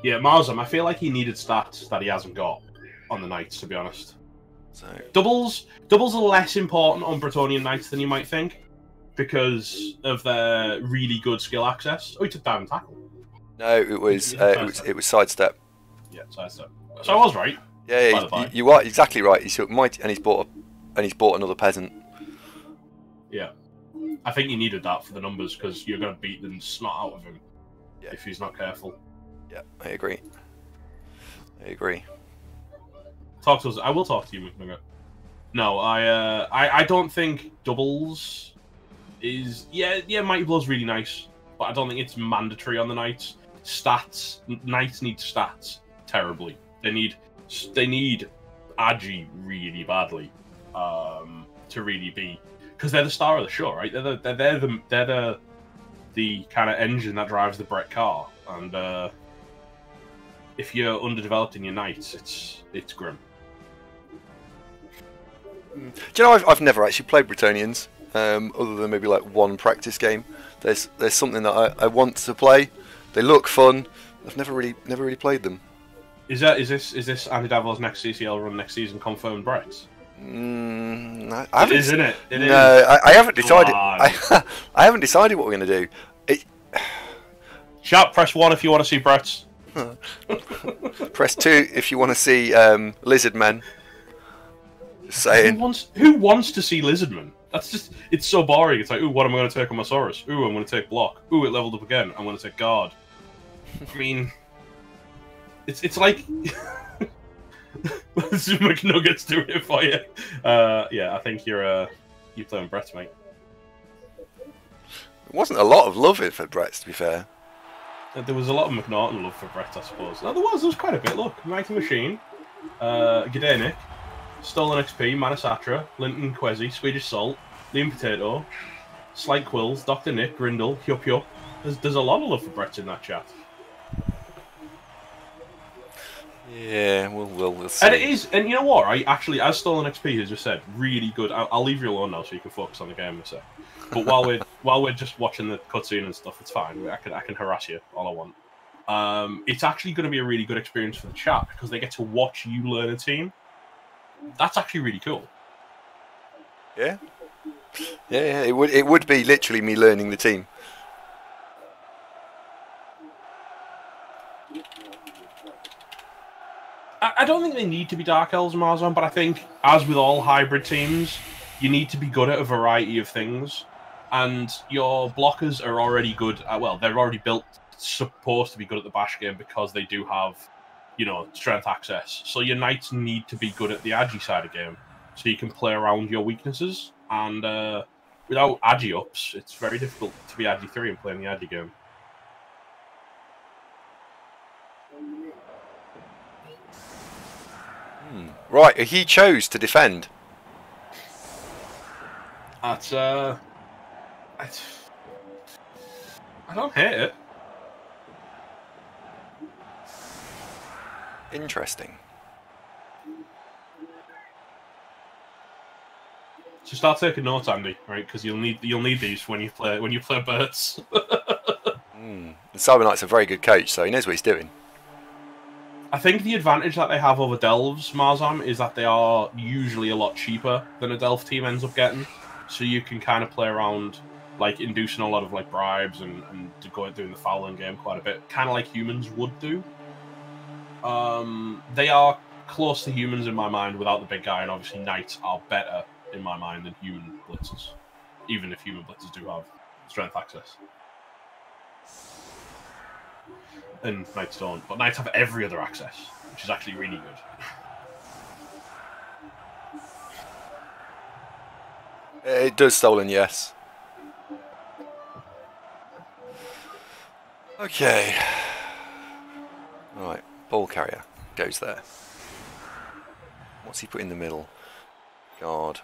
Yeah, Marzam, I feel like he needed stats that he hasn't got on the Knights, to be honest. So Doubles are less important on Bretonnian Knights than you might think because of their really good skill access. Oh, he took down and tackle. no, it was sidestep. Yeah, so I was right. Yeah, you are exactly right. He's bought another peasant. Yeah, I think you needed that for the numbers because you're going to beat the snot out of him if he's not careful. Yeah, I agree. Talk to us. I will talk to you, McNugget. No, I don't think doubles is Mighty Blow's really nice, but I don't think it's mandatory on the Knights. Knights need stats terribly. They need Agi really badly to really be, because they're the star of the show, right? They're the kind of engine that drives the Brett car, and if you're underdeveloped in your Knights, it's grim. Do you know, I've never actually played Bretonnians, other than maybe like one practice game. There's something that I want to play. They look fun. I've never really played them. Is this Andy Davos next CCL run next season confirmed Brett? I it is, isn't it? It no, is. I haven't decided. I haven't decided what we're going to do. Sharp, press 1 if you want to see Brett's. Press 2 if you want to see lizard men. Just saying. Who wants to see Lizardman? It's so boring. It's like, ooh, what am I going to take on my Saurus? Ooh, I'm going to take block. Ooh, it leveled up again. I'm going to take guard. I mean, it's like McNuggets doing it for you. Yeah, I think you're playing Brett, mate. There wasn't a lot of love for Brett, to be fair. There was a lot of McNaughton love for Brett, I suppose. No, there was quite a bit. Look, Mighty Machine, Gdanik, Stolen XP, Manasatra, Linton Quezzy, Swedish Salt, Liam Potato, Slight Quills, Dr. Nick, Grindle, Yup Yup. There's a lot of love for Brett in that chat. Yeah, we'll see. And it is, and you know what, right? Actually, as Stolen XP has just said, really good. I'll leave you alone now so you can focus on the game a sec. But while we're just watching the cutscene and stuff, it's fine. I can harass you all I want. It's actually going to be a really good experience for the chat because they get to watch you learn a team. That's actually really cool. Yeah. It would be literally me learning the team. I don't think they need to be Dark Elves and Marzon, but I think, as with all hybrid teams, you need to be good at a variety of things. And your blockers are already good at, well, they're already supposed to be good at the bash game because they do have, strength access. So your Knights need to be good at the Agi side of the game, so you can play around your weaknesses. And without Agi ups, it's very difficult to be Agi 3 and playing the Agi game. Right, he chose to defend. I don't hate it. Interesting. So start taking notes, Andy, right? Because you'll need these when you play Birds. And Cyber Knight's a very good coach, so he knows what he's doing. I think the advantage that they have over Delves, Marzam, is that they are usually a lot cheaper than a Delve team ends up getting. So you can kind of play around, like, inducing a lot of like bribes and to go doing the fouling game quite a bit, kind of like humans would do. They are close to humans in my mind without the big guy, and obviously Knights are better in my mind than human blitzers, even if human blitzers do have strength access. And Knights don't, but Knights have every other access, which is actually really good. It does Stolen, yes. Okay. Right, ball carrier goes there. What's he put in the middle? Guard.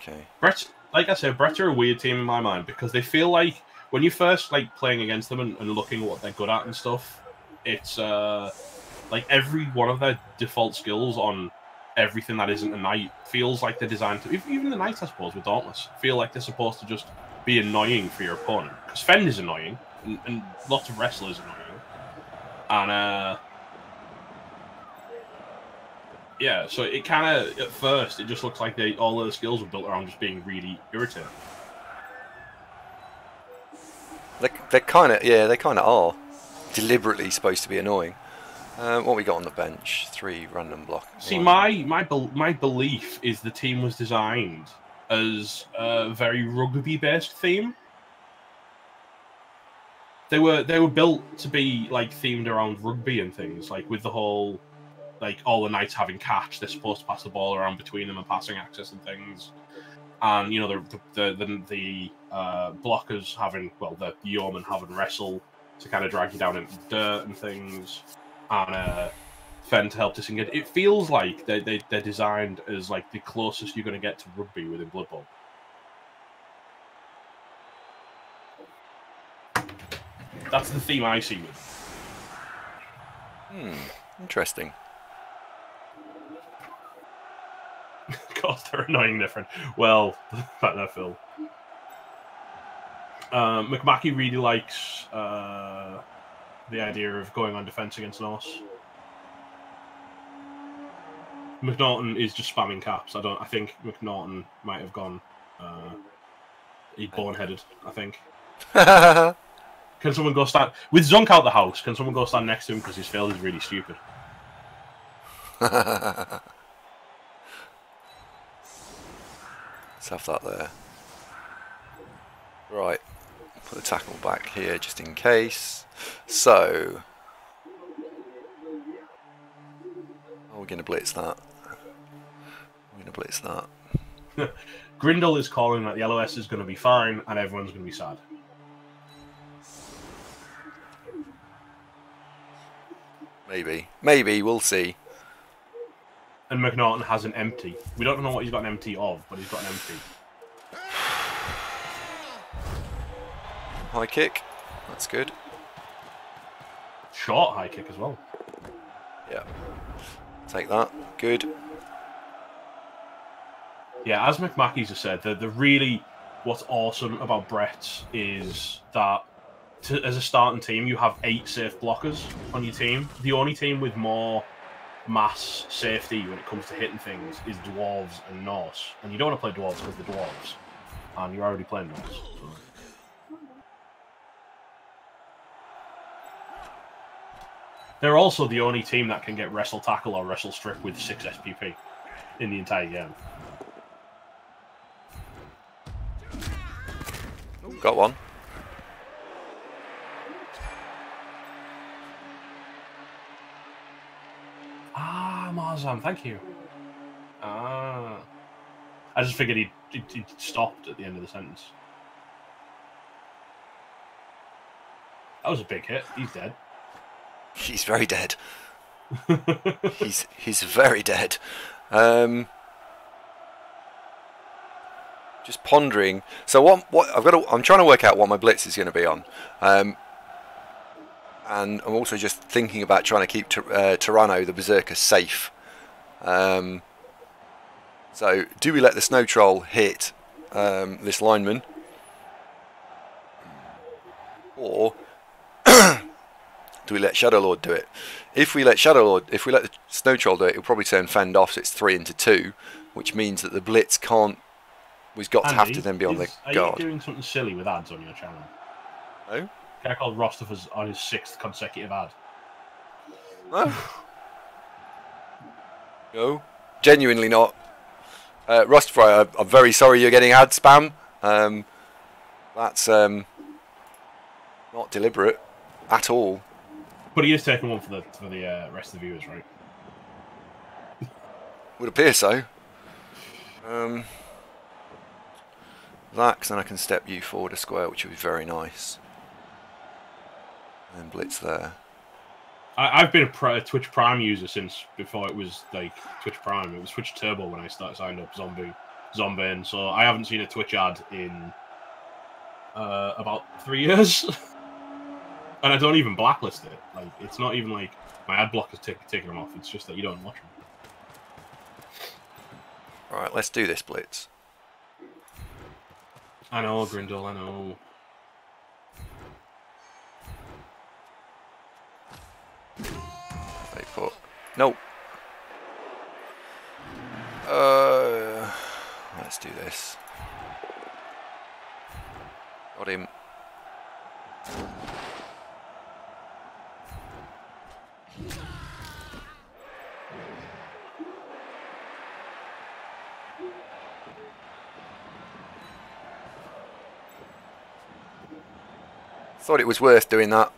Okay. Brett, like I said, Brett are a weird team in my mind because they feel like when you first like playing against them and looking at what they're good at and stuff, it's like every one of their default skills on everything that isn't a knight feels like they're designed to. Even the knights, I suppose, with Dauntless, feel like they're supposed to just be annoying for your opponent. Because Fend is annoying, and lots of wrestlers annoying. And yeah, so it kind of at first it just looks like all of the skills were built around just being really irritating. They're kind of they kind of are deliberately supposed to be annoying. What we got on the bench? 3 random block. See, my belief is the team was designed as a very rugby-based theme. They were built to be like themed around rugby and things, like with the whole like all the knights having catch. They're supposed to pass the ball around between them and passing access and things. And you know the blockers having the yeomen having wrestle to kind of drag you down into dirt and things, and Fen to help disengage. It feels like they're designed as like the closest you're going to get to rugby within Blood Bowl. That's the theme I see with it. Interesting. Of course, they're annoying different. Well, back there, Phil. McMackey really likes the idea of going on defense against Norse. McNaughton is just spamming caps. I think McNaughton might have gone. He boneheaded, I think. Can someone go stand with Zunk out the house? Can someone go stand next to him because his fail is really stupid? Let's have that there. Right, put the tackle back here just in case. So, we're going to blitz that. We're going to blitz that. Grindle is calling that the LOS is going to be fine and everyone's going to be sad. Maybe, we'll see. And McNaughton has an empty. We don't know what he's got an empty of, but he's got an empty. High kick, that's good. Short high kick as well. Yeah, take that, good. Yeah, as McMackey's has said, the really what's awesome about Brett is that as a starting team, you have 8 safe blockers on your team. The only team with more mass safety when it comes to hitting things is Dwarves and Norse. And you don't want to play Dwarves because they're Dwarves. And you're already playing Norse. So. They're also the only team that can get Wrestle Tackle or Wrestle Strip with 6 SPP in the entire game. Got one. Marzan, thank you. I just figured he'd stopped at the end of the sentence. That was a big hit. He's dead. He's very dead. he's very dead. Just pondering. So what I'm trying to work out what my blitz is going to be on. And I'm also just thinking about trying to keep Tyranno, the Berserker, safe. So, do we let the Snow Troll hit this lineman? Or do we let Shadow Lord do it? If we let the Snow Troll do it, it'll probably turn Fend off, so it's 3 into 2, which means that the blitz we've got to have to then be on the guard. Are you doing something silly with ads on your channel? No? A guy called Rostoffer's on his 6th consecutive ad. No, genuinely not. Rustfry, I'm very sorry you're getting ad spam. That's not deliberate at all. But he is taking one for the rest of the viewers, right? Would appear so. That, 'cause then I can step you forward a square, which would be very nice. And blitz there. I've been a Twitch Prime user since before it was like Twitch Prime. It was Twitch Turbo when I signed up Zombie, and so I haven't seen a Twitch ad in about 3 years, and I don't even blacklist it. Like it's not even like my ad block is taking them off. It's just that you don't watch them. All right, let's do this blitz. I know, Grindle. I know. Nope. Let's do this. Got him. Thought it was worth doing that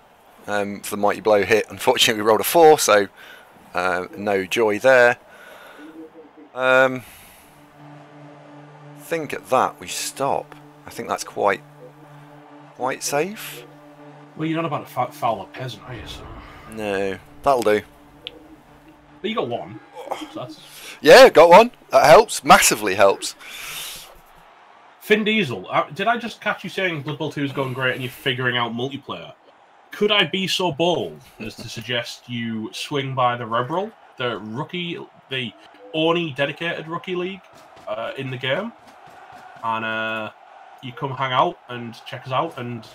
for the mighty blow hit. Unfortunately, we rolled a 4, so no joy there. Think at that we stop. I think that's quite safe. Well, you're not about to foul a peasant, are you? So. No, that'll do. But you got one. So that's... Yeah, got one. That helps. Massively helps. Finn Diesel, did I just catch you saying Blood Bowl 2 is going great and you're figuring out multiplayer? Could I be so bold as to suggest you swing by the Rebel, the only dedicated rookie league in the game, and you come hang out and check us out and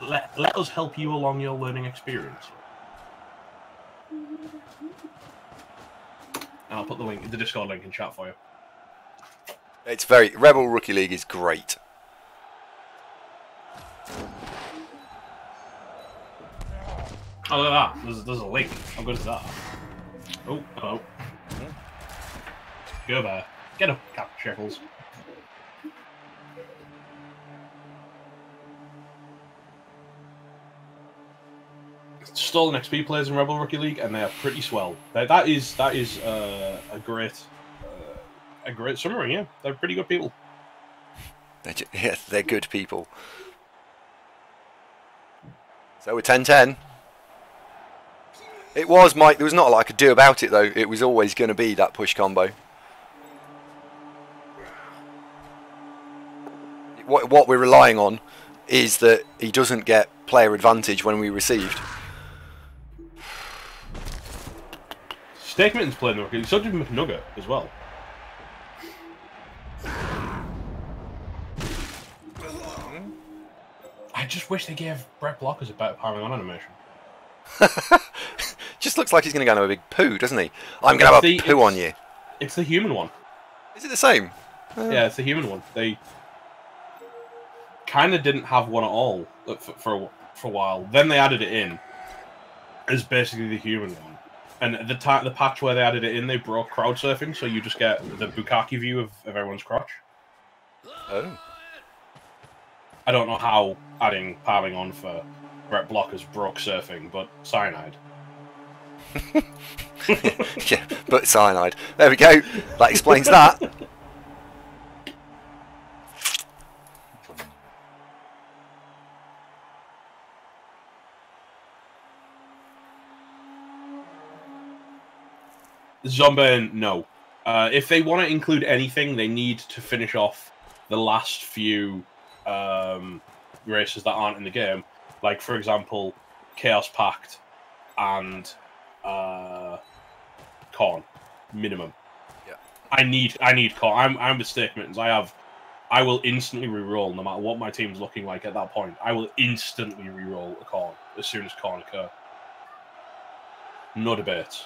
let us help you along your learning experience. And I'll put the Discord link in chat for you. It's Rebel Rookie League is great. Oh, look at that. There's a link. How good is that? Oh, hello. Go there. Get up, Cap Shekels. Stolen XP players in Rebel Rookie League, and they are pretty swell. That is a great summary. Yeah, they're pretty good people. Yeah, they're good people. So we're 10-10. It was, Mike. There was not a lot I could do about it, though. It was always going to be that push combo. What we're relying on is that he doesn't get player advantage when we received. Steak Mitten's playing the rookie. So did McNugget as well. I just wish they gave Brett Blockers a better powering on animation. Just looks like he's going to go into a big poo, doesn't he? I'm going to have a poo on you. It's the human one. Is it the same? Yeah, it's the human one. They kind of didn't have one at all for a while. Then they added it in as basically the human one. And the patch where they added it in, they broke crowd surfing, so you just get the Bukkake view of everyone's crotch. Oh. I don't know how adding powering on for Brett Blockers broke surfing, but cyanide. Yeah, but cyanide. There we go. That explains that. Zombie, no. If they want to include anything, they need to finish off the last few races that aren't in the game. Like, for example, Chaos Pact and Korn, minimum. Yeah. I need Korn. I'm with Steak Mittens. I will instantly reroll no matter what my team's looking like at that point. I will instantly reroll a Korn as soon as Korn occur. No debate.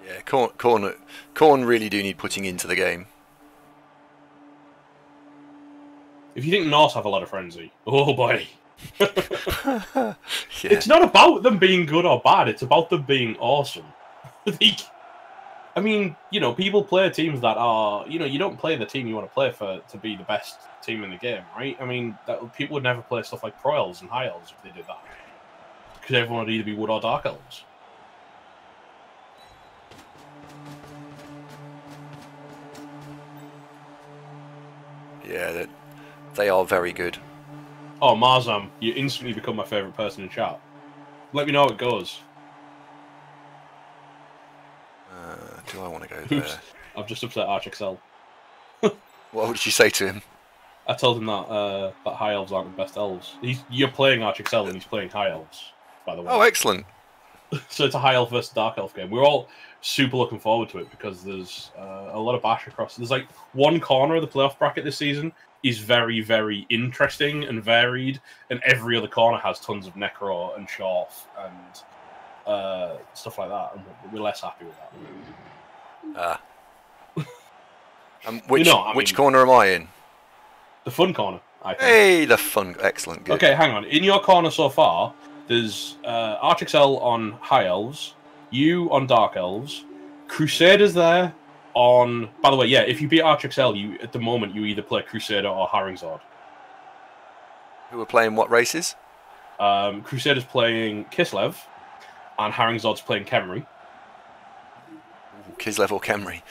Yeah, Korn really do need putting into the game. If you think Norse have a lot of frenzy, oh boy. Yeah. It's not about them being good or bad, it's about them being awesome. I mean, you know, people play teams that are, you know, you don't play the team you want to play for to be the best team in the game, right? I mean, people would never play stuff like Pro Elves and High Elves if they did that. Because everyone would either be Wood or Dark Elves. Yeah, they are very good. Oh, Marzam, you instantly become my favourite person in chat. Let me know how it goes. Do I want to go there? Oops, I've just upset ArchXL. What did you say to him? I told him that High Elves aren't the best elves. You're playing ArchXL and he's playing High Elves, by the way. Oh, excellent. So it's a High Elf versus Dark Elf game. We're all super looking forward to it because there's a lot of bash across. There's like one corner of the playoff bracket this season is very, very interesting and varied, and every other corner has tons of Necro and Shorf and stuff like that, and we're less happy with that. Which corner am I in? The fun corner, I think. Hey, the fun, excellent, good. Okay, hang on. In your corner so far, there's ArchXL on High Elves, you on Dark Elves, Crusaders there on... By the way, yeah, if you beat ArchXL, at the moment, you either play Crusader or Haringzord. Who are playing what races? Crusader's playing Kislev, and Haringzord's playing Khemri. Kislev or Khemri.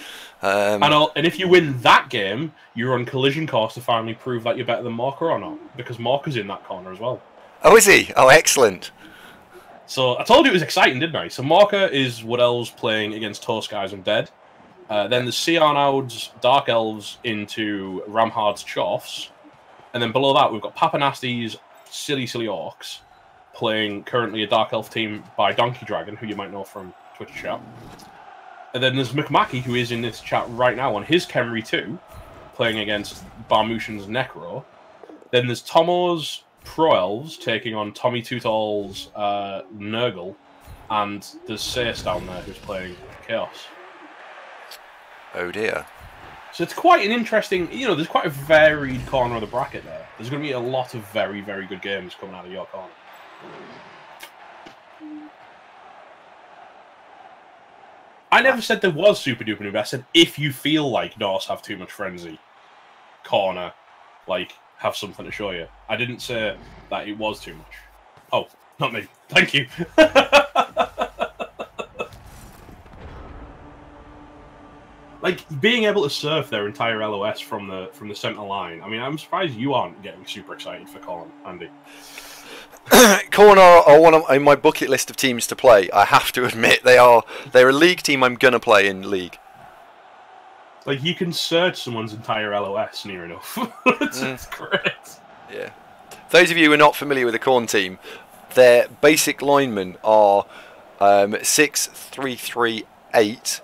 And if you win that game, you're on collision course to finally prove that you're better than Morka or not, because Morka's in that corner as well. Oh, is he? Oh, excellent. So I told you it was exciting, didn't I? So Morka is Wodel's playing against Toskies Undead. Then the Sionauds, Dark Elves into Ramhard's Chorfs. And then below that, we've got Papanasty's Silly Orcs playing currently a Dark Elf team by Donkey Dragon, who you might know from Twitch chat. And then there's McMackey, who is in this chat right now on his Khemri 2, playing against Barmushan's Necro. Then there's Tomo's Pro Elves taking on Tommy Tootall's Nurgle. And there's Seis down there who's playing Chaos. Oh dear. So it's quite an interesting, there's quite a varied corner of the bracket there. There's going to be a lot of very, very good games coming out of your corner. I never said there was super duper noob. I said if you feel like Norse have too much frenzy, corner, have something to show you. I didn't say that it was too much. Oh, not me. Thank you. Being able to surf their entire LOS from the center line. I mean, I'm surprised you aren't getting super excited for Khorne, Andy. Khorne are in my bucket list of teams to play. I have to admit they're a league team I'm gonna play in league. You can search someone's entire LOS near enough. It's great. Yeah. Those of you who are not familiar with the Khorne team, their basic linemen are 6-3-3-8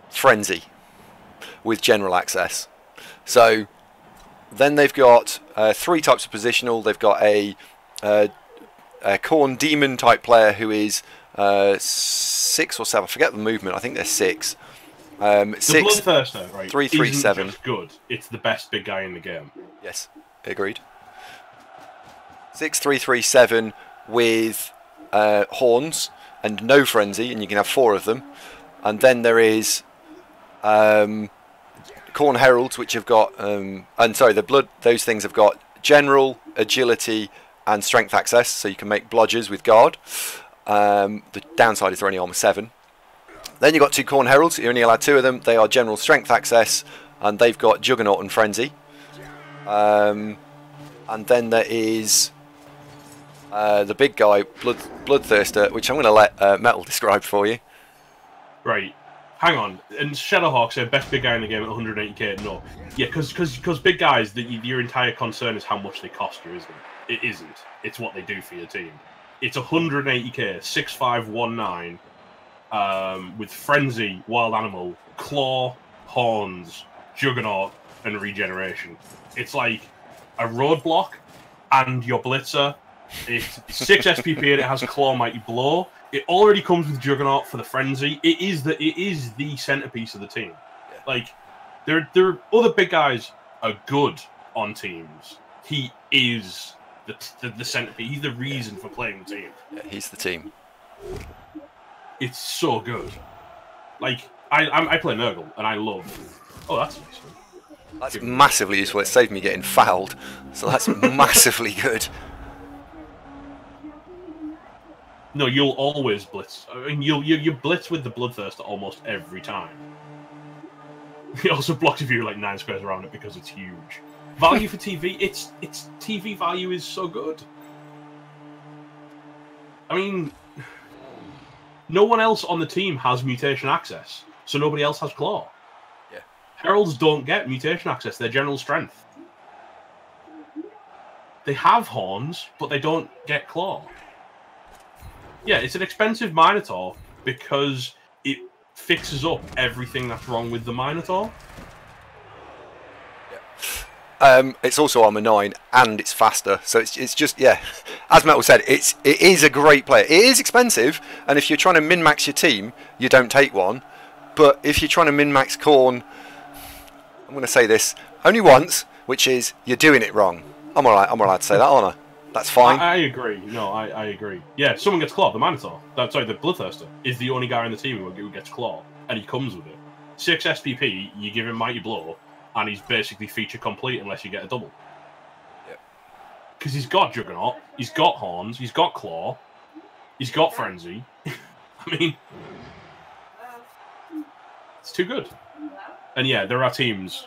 Frenzy with general access. So then they've got 3 types of positional. They've got a Khorne Demon type player who is 6 or 7. I forget the movement. I think they're 6. The 6 Bloodthirster, right? 3-3-7. Just good. It's the best big guy in the game. Yes, agreed. 6-3-3-7 with horns and no frenzy, and you can have 4 of them. And then there is Khorne Heralds, which have got those things have got general, agility, and strength access, so you can make blodgers with guard. The downside is they're only armor 7. Then you've got 2 Khorne Heralds, you're only allowed 2 of them. They are general strength access, and they've got Juggernaut and Frenzy. And then there is the big guy, Bloodthirster, which I'm going to let Metal describe for you. Right. Hang on. And Shadowhawk said best big guy in the game at 180k. No. Yeah, because big guys, your entire concern is how much they cost you, isn't it? It isn't. It's what they do for your team. It's 180k, 6'5", 1'9", with Frenzy, Wild Animal, Claw, Horns, Juggernaut, and Regeneration. It's like a Roadblock and your Blitzer. It's 6 SPP and it has Claw, Mighty Blow. It already comes with Juggernaut for the Frenzy. It is the centerpiece of the team. There are other big guys are good on teams. He is the centerpiece. He's the reason for playing the team. Yeah, he's the team. It's so good. I play Nurgle and I love. Oh, that's useful. That's massively useful. It saved me getting fouled, so that's massively good. No, you'll always blitz. I mean, you blitz with the Bloodthirster almost every time. It also blocks if you're 9 squares around it because it's huge. Value for TV, its TV value is so good. I mean, no one else on the team has mutation access, so nobody else has Claw. Yeah. Heralds don't get mutation access, they're general strength. They have Horns, but they don't get Claw. Yeah, it's an expensive Minotaur because it fixes up everything that's wrong with the Minotaur. It's also armor 9 and it's faster, so it's just, yeah, as Metal said, it is a great player. It is expensive, and if you're trying to min-max your team, you don't take one. But if you're trying to min-max Khorne, I'm going to say this only once, which is you're doing it wrong. I'm allowed to say that, aren't I? That's fine. I agree. No, I agree. Yeah, someone gets Claw. The Minotaur, sorry, the Bloodthirster is the only guy in the team who gets Claw, and he comes with it. 6 SPP, you give him Mighty Blow, and he's basically feature complete unless you get a double. Yep. Because he's got Juggernaut, he's got Horns, he's got Claw, he's got Frenzy. I mean, it's too good. And yeah, there are teams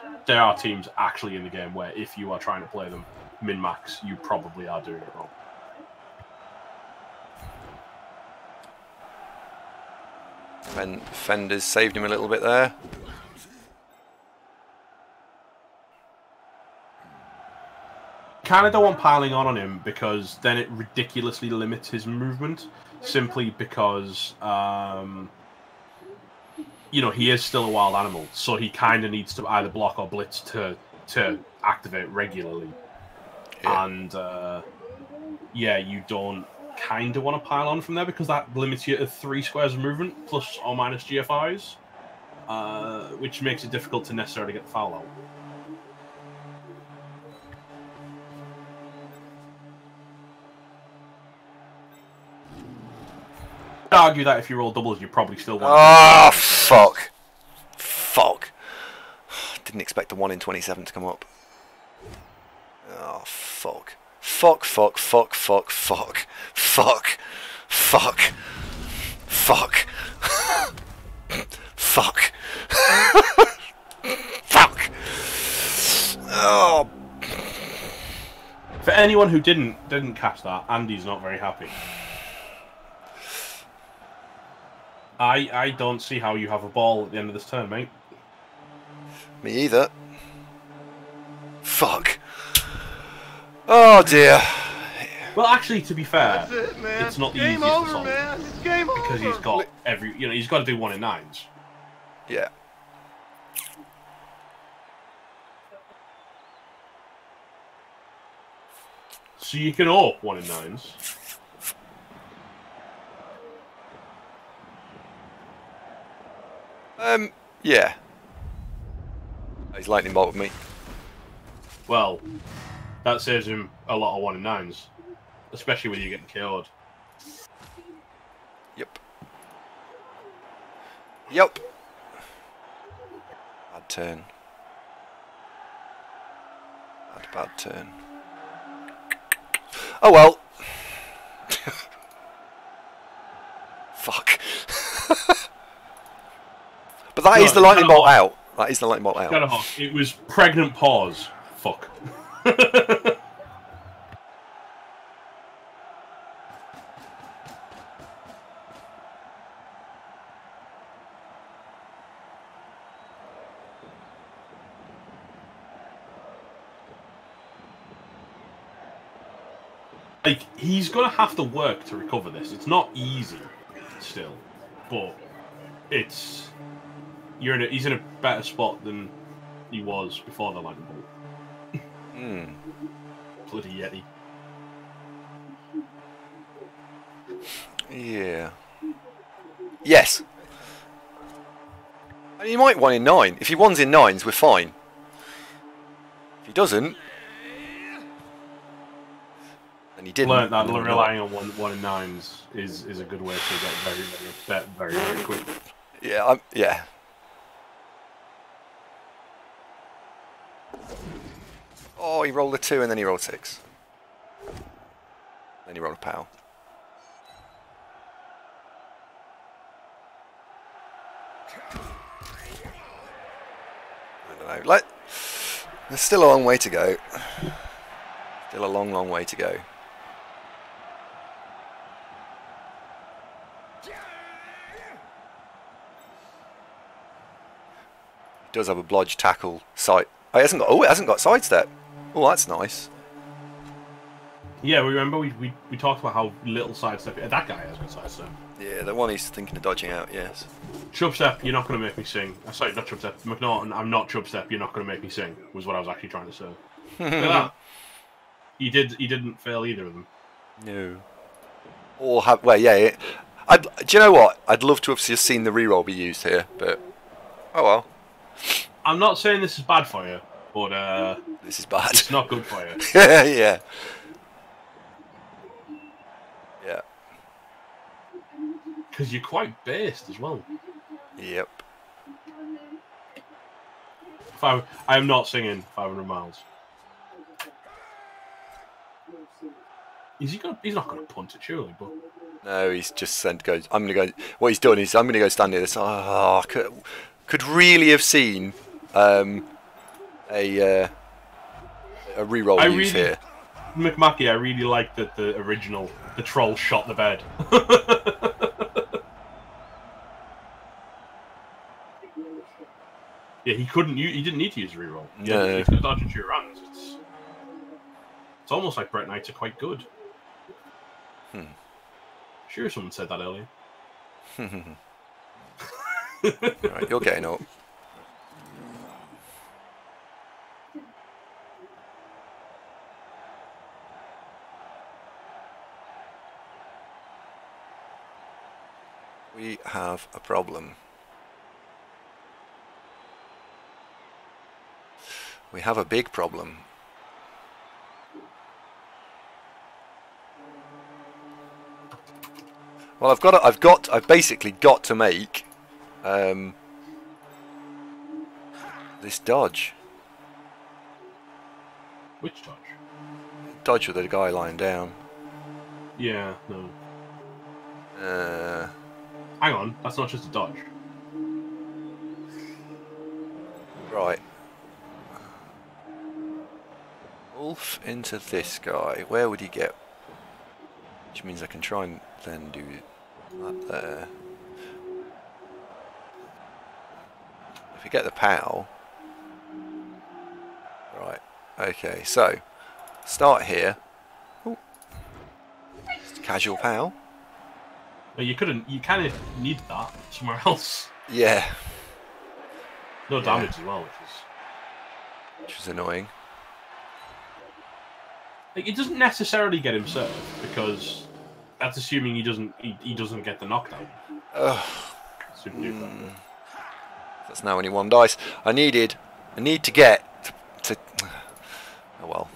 actually in the game where if you are trying to play them min-max, you probably are doing it wrong. Fenders saved him a little bit there. Kind of don't want piling on him because then it ridiculously limits his movement, simply because you know, he is still a wild animal, so he kind of needs to either block or blitz to activate regularly. Yeah. And yeah, you don't kind of want to pile on from there because that limits you to 3 squares of movement plus or minus GFIs, which makes it difficult to necessarily get the foul out. I'd argue that if you roll doubles, you probably still want. Oh, fuck! Fuck! Didn't expect the 1 in 27 to come up. Oh, fuck! Fuck! Fuck! Fuck! Fuck! Fuck! Fuck! Fuck! Fuck! Fuck! Fuck! Oh! For anyone who didn't catch that, Andy's not very happy. I don't see how you have a ball at the end of this turn, mate. Me either. Fuck. Oh dear. Well, actually, to be fair, it's not the Game easiest over, to solve man. It's game because over. he's got he's got to do 1 in 9s. Yeah. So you can AWP 1 in 9s. Yeah. He's lightning bolted me. Well, that saves him a lot of 1 in 9s, especially when you're getting KO'd. Yep. Yep. Bad turn. Bad turn. Oh well. Fuck. But that is the lightning bolt out. That is the lightning bolt out. It was pregnant pause. Fuck. Like, he's going to have to work to recover this. It's not easy still, but it's... he's in a better spot than he was before the lightning bolt. Bloody Yeti. Yeah. Yes. And he might 1 in 9. If he 1s in 9s, we're fine. If he doesn't, and he didn't. Learned that relying on 1 in 9s is a good way to get very quick. Yeah. Yeah. Oh, he rolled a 2 and then he rolled 6. Then he rolled a POW. I don't know. There's still a long way to go. Still a long, long way to go. He does have a blodge tackle sight. Oh, it hasn't got sidestep. Oh, that's nice. Yeah, remember we talked about how little sidestep. That guy has good sidestep. Yeah, the one he's thinking of dodging out. Yes. Chubstep, you're not going to make me sing. Sorry, not Chubstep. McNaughton, I'm not Chubstep. You're not going to make me sing. Was what I was actually trying to say. Look at that. He didn't fail either of them. No. Or have yeah. Do you know what? I'd love to have just seen the reroll be used here, but oh well. I'm not saying this is bad for you, but this is bad. It's not good for you. Yeah. Yeah. Because you're quite based as well. Yep. I am not singing 500 miles. He's not going to punt it, surely, but... No, he's just sent go. I'm going to go... What he's done is I'm going to go stand near this. Oh, could really have seen a reroll use here. McMackey, I really like that the original, the troll shot the bed. Yeah, he didn't need to use a reroll. No. He's got dodge into your runs. It's almost like Brett Knights are quite good. Sure, someone said that earlier. Right, you're getting up. We have a problem. We have a big problem. Well, I've basically got to make this dodge. Which dodge? Dodge with the guy lying down. Yeah, no. Hang on, that's not just a dodge. Right. Wolf into this guy. Where would he get? Which means I can try and then do that there. If we get the POW. Right. Okay, so start here. Ooh. Just a casual POW. But you kind of need that somewhere else. Yeah. No damage as well, which is annoying. Like, it doesn't necessarily get him served because that's assuming he doesn't get the knockdown. Super duper. That's now only one dice. I need to get to oh well.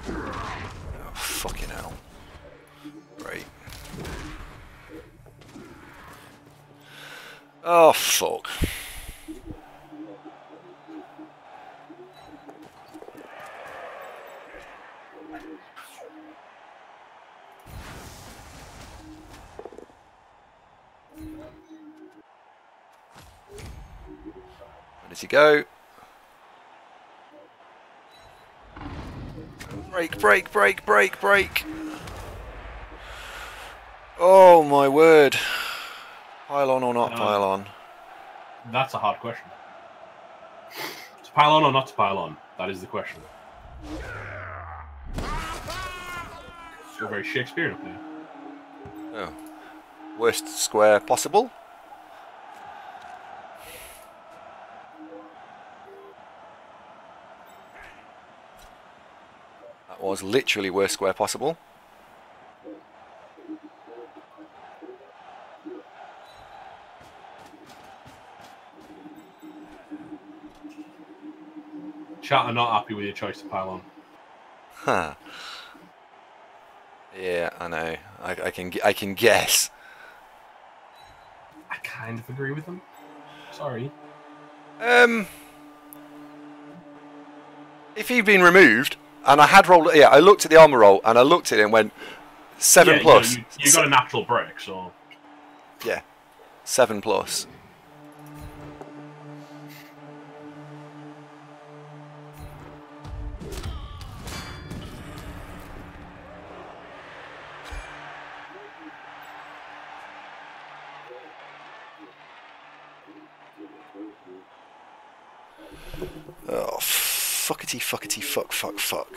Oh, fucking hell. Great. Oh fuck. Where does he go? Break, break, break, break, break. Oh my word. Pylon or not pylon? That's a hard question. To pile on or not to pile on? That is the question. You're very Shakespearean up there. Oh. Worst square possible? That was literally worst square possible. Chat are not happy with your choice to pile on. Huh. Yeah, I know. I can guess. I kind of agree with them. Sorry. If he'd been removed, and I had rolled, I looked at the armor roll and I looked at it and went 7 plus. You got a natural break, so yeah, 7 plus. Fuckety fuckety fuck fuck fuck.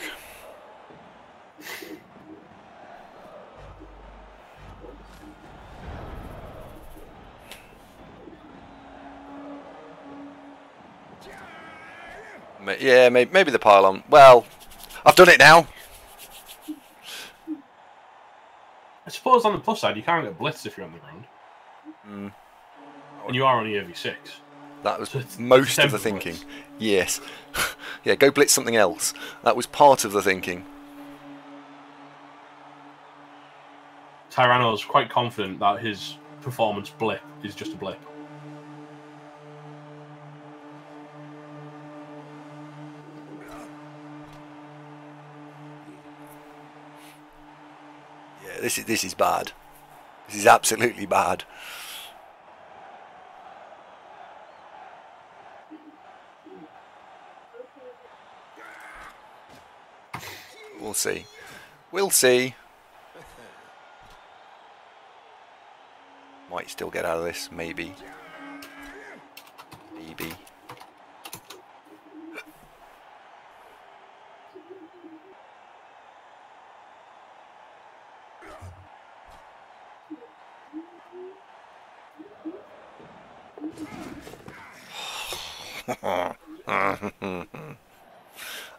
Yeah, maybe the pylon. Well, I've done it now. I suppose on the plus side, you can't get blitzed if you're on the ground. Mm. And you are only EV6. That was So most of the thinking. blitz. Yes. Yeah, go blitz something else. That was part of the thinking. Tyranno's quite confident that his performance blip is just a blip. Yeah, this is bad. This is absolutely bad. We'll see. We'll see. Might still get out of this, maybe. Maybe.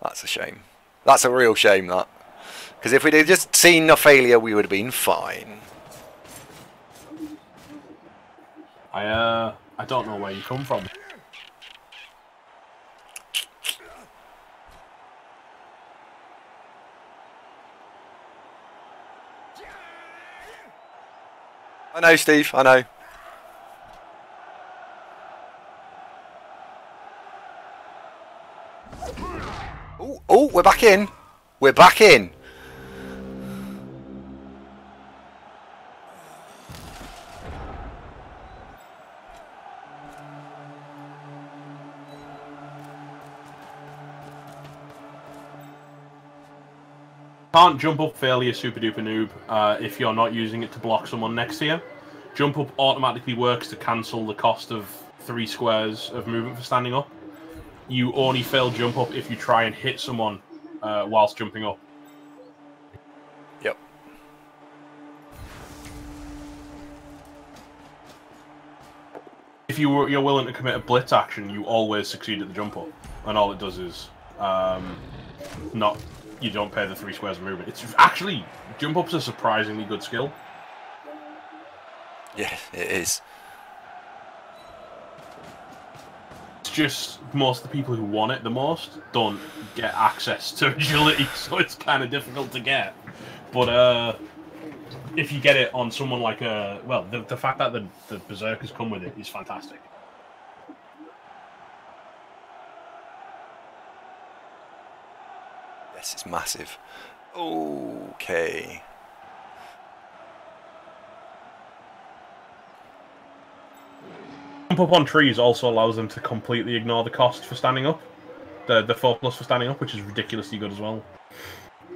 That's a shame. That's a real shame, that. Because if we'd have just seen no failure, we would have been fine. I don't know where you come from. I know, Steve, I know. Oh, we're back in. We're back in. Can't jump up failure super duper noob if you're not using it to block someone next to you. Jump up automatically works to cancel the cost of 3 squares of movement for standing up. You only fail jump up if you try and hit someone whilst jumping up. Yep. If you're willing to commit a blitz action, you always succeed at the jump up, and all it does is you don't pay the 3 squares of movement. It's actually jump up's a surprisingly good skill. Yeah, it is. It's just most of the people who want it the most don't get access to agility, so it's kind of difficult to get. But if you get it on someone like the fact that the berserkers come with it is fantastic. Yes, it's massive. Okay. Jump up on trees also allows them to completely ignore the cost for standing up. The 4+ for standing up, which is ridiculously good as well.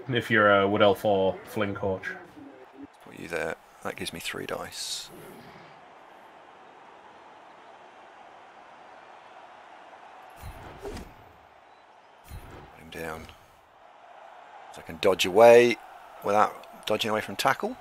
If you're a Wood Elf or Fling Coach. Put you there. That gives me 3 dice. Put him down. So I can dodge away without dodging away from tackle.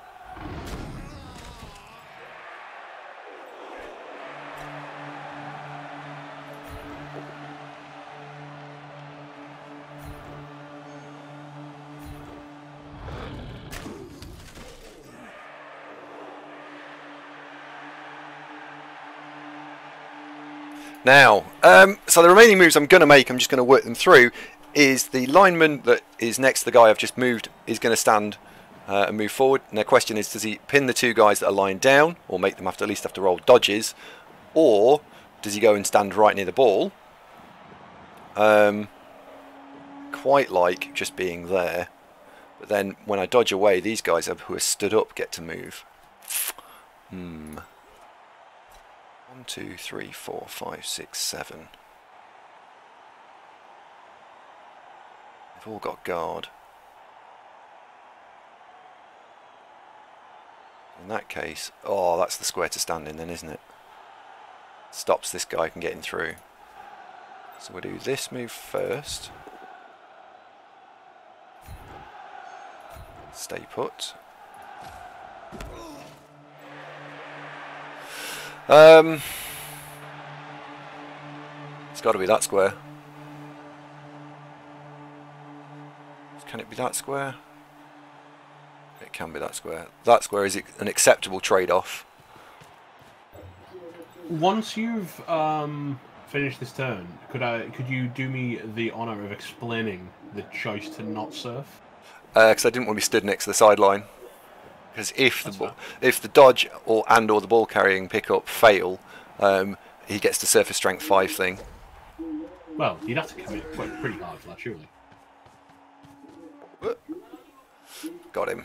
Now, so the remaining moves I'm going to make, I'm just going to work them through, is the lineman that is next to the guy I've just moved is going to stand and move forward. And the question is, does he pin the 2 guys that are lying down, or make them at least have to roll dodges, or does he go and stand right near the ball? Quite like just being there. But then when I dodge away, these guys who are stood up get to move. 1, 2, 3, 4, 5, 6, 7. They've all got guard. In that case, oh, that's the square to stand in then, isn't it? Stops this guy from getting through. So we'll do this move first. Stay put. It's got to be that square. Can it be that square? It can be that square. That square is an acceptable trade-off. Once you've finished this turn, could you do me the honour of explaining the choice to not surf? Because I didn't want to be stood next to the sideline. Because if the dodge or the ball carrying pickup fail, he gets to surf a strength 5 thing. Well, you'd have to commit pretty hard for that, surely. Got him.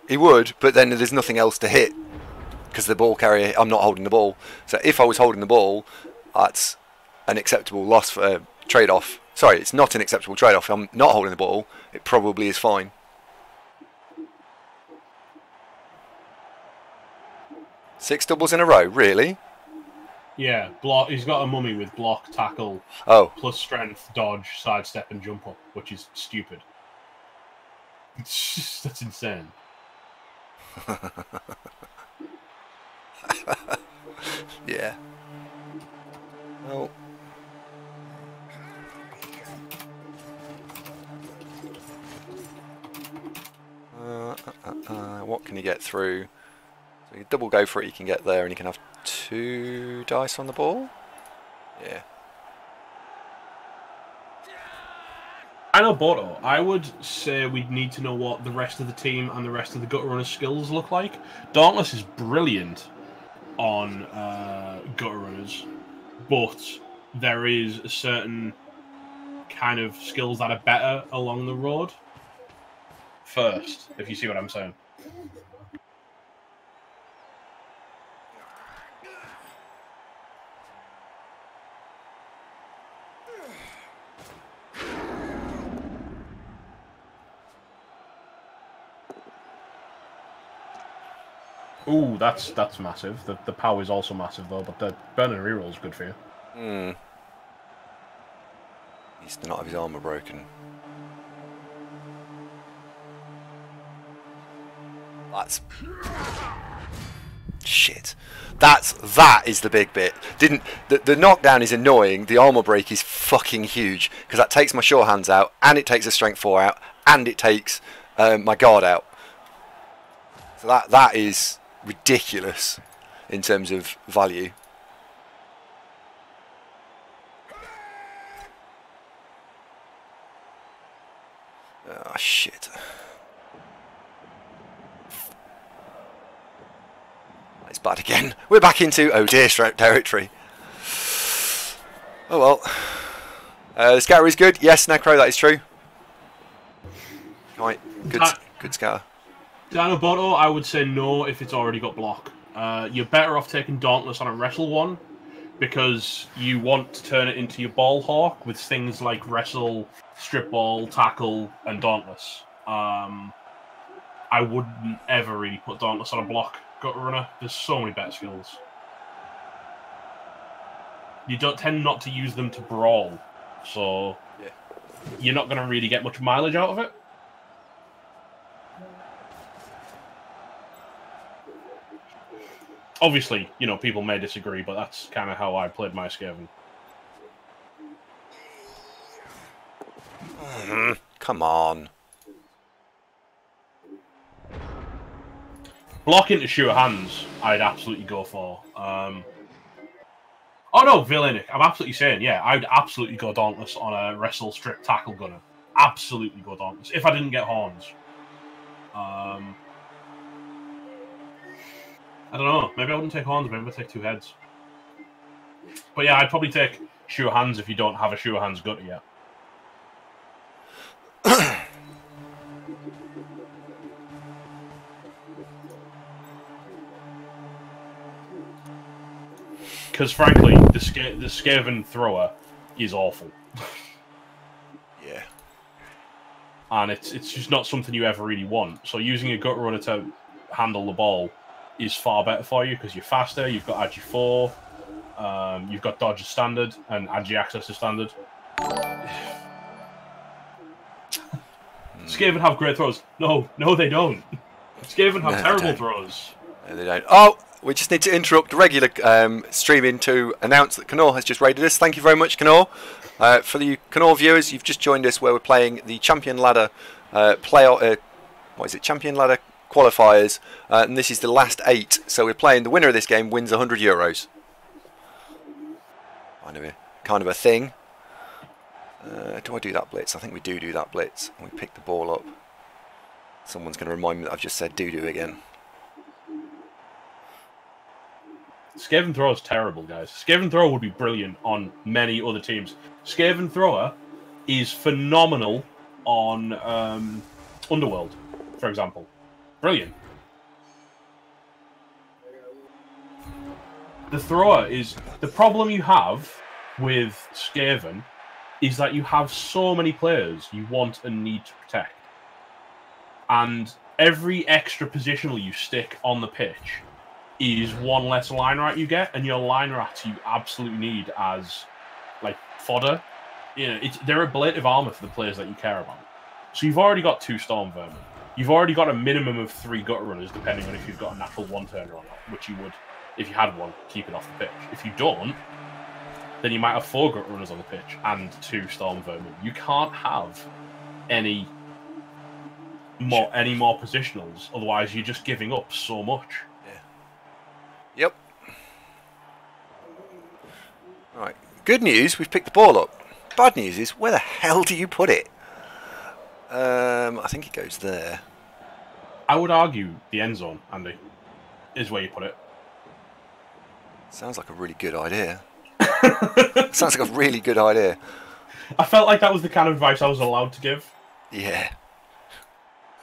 He would, but then there's nothing else to hit. Because the ball carrier, I'm not holding the ball. So if I was holding the ball, that's an acceptable loss for trade-off. Sorry, it's not an acceptable trade-off. If I'm not holding the ball, it probably is fine. Six doubles in a row, really? Yeah, block. He's got a mummy with block, tackle, plus strength, dodge, sidestep, and jump up, which is stupid. That's insane. Yeah. Well. What can you get through? So you double go for it, you can get there, and you can have 2 dice on the ball. Yeah. I know Boto. I would say we'd need to know what the rest of the team and the rest of the Gutter Runner skills look like. Dauntless is brilliant on Gutter Runners, but there is a certain kind of skills that are better along the road first, if you see what I'm saying. Ooh, that's massive. The power is also massive though, but the burn and reroll is good for you. Hmm. He's not have his armor broken. That's shit. That is the big bit. The knockdown is annoying. The armor break is fucking huge because that takes my sure hands out, and it takes a strength 4 out, and it takes my guard out. So that is ridiculous in terms of value. Oh shit. It's bad again. We're back into oh dear territory. Oh well. The scatter is good. Yes, Necro, that is true. Right, good scatter. Dino Boto, I would say no if it's already got block. You're better off taking Dauntless on a Wrestle one because you want to turn it into your Ball Hawk with things like Wrestle, Strip Ball, Tackle, and Dauntless. I wouldn't ever really put Dauntless on a block Gutter Runner. There's so many better skills. You don't tend not to use them to brawl, so yeah. You're not going to really get much mileage out of it. Obviously, you know, people may disagree, but that's kind of how I played my Skaven. Come on. Block into sure hands, I'd absolutely go for. Oh no, Villainic. I'm absolutely saying, yeah, I'd absolutely go Dauntless on a Wrestle Strip Tackle Gunner. Absolutely go Dauntless. If I didn't get Horns. I don't know. Maybe I wouldn't take Horns, maybe I'd take 2 heads. But yeah, I'd probably take Sure Hands if you don't have a Sure Hands Gutter yet. Because frankly, the Skaven Thrower is awful. Yeah. And it's just not something you ever really want. So using a Gutter Runner to handle the ball is far better for you because you're faster, you've got Agi 4, you've got Dodge as standard, and Agi Access as standard. Skaven have great throws. No, they don't. Skaven have terrible throws. No, they don't. Oh, we just need to interrupt regular streaming to announce that Knorr has just raided us. Thank you very much, Knorr. For the Knorr viewers, you've just joined us where we're playing the Champion Ladder Champion Ladder qualifiers, and this is the last 8. So we're playing. The winner of this game wins €100. Kind of a thing. Do I do that blitz? I think we do that blitz. And we pick the ball up. Someone's going to remind me that I've just said do again. Skaven Thrower is terrible, guys. Skaven Thrower would be brilliant on many other teams. Skaven Thrower is phenomenal on Underworld, for example. Brilliant. The Thrower is... The problem you have with Skaven is that you have so many players you want and need to protect. And every extra positional you stick on the pitch is one less line rat you get, and your line rats you absolutely need as like fodder. You know, they're ablative armor for the players that you care about. So you've already got 2 Storm Vermin. You've already got a minimum of 3 Gutter Runners, depending on if you've got a natural 1-turner or not, which you would, if you had one, keep it off the pitch. If you don't, then you might have 4 Gutter Runners on the pitch and 2 Storm Vermin. You can't have any more positionals, otherwise you're just giving up so much. Yep. Right. Good news, we've picked the ball up. Bad news is, where the hell do you put it? I think it goes there. I would argue the end zone, Andy, is where you put it. Sounds like a really good idea. Sounds like a really good idea. I felt like that was the kind of advice I was allowed to give. Yeah.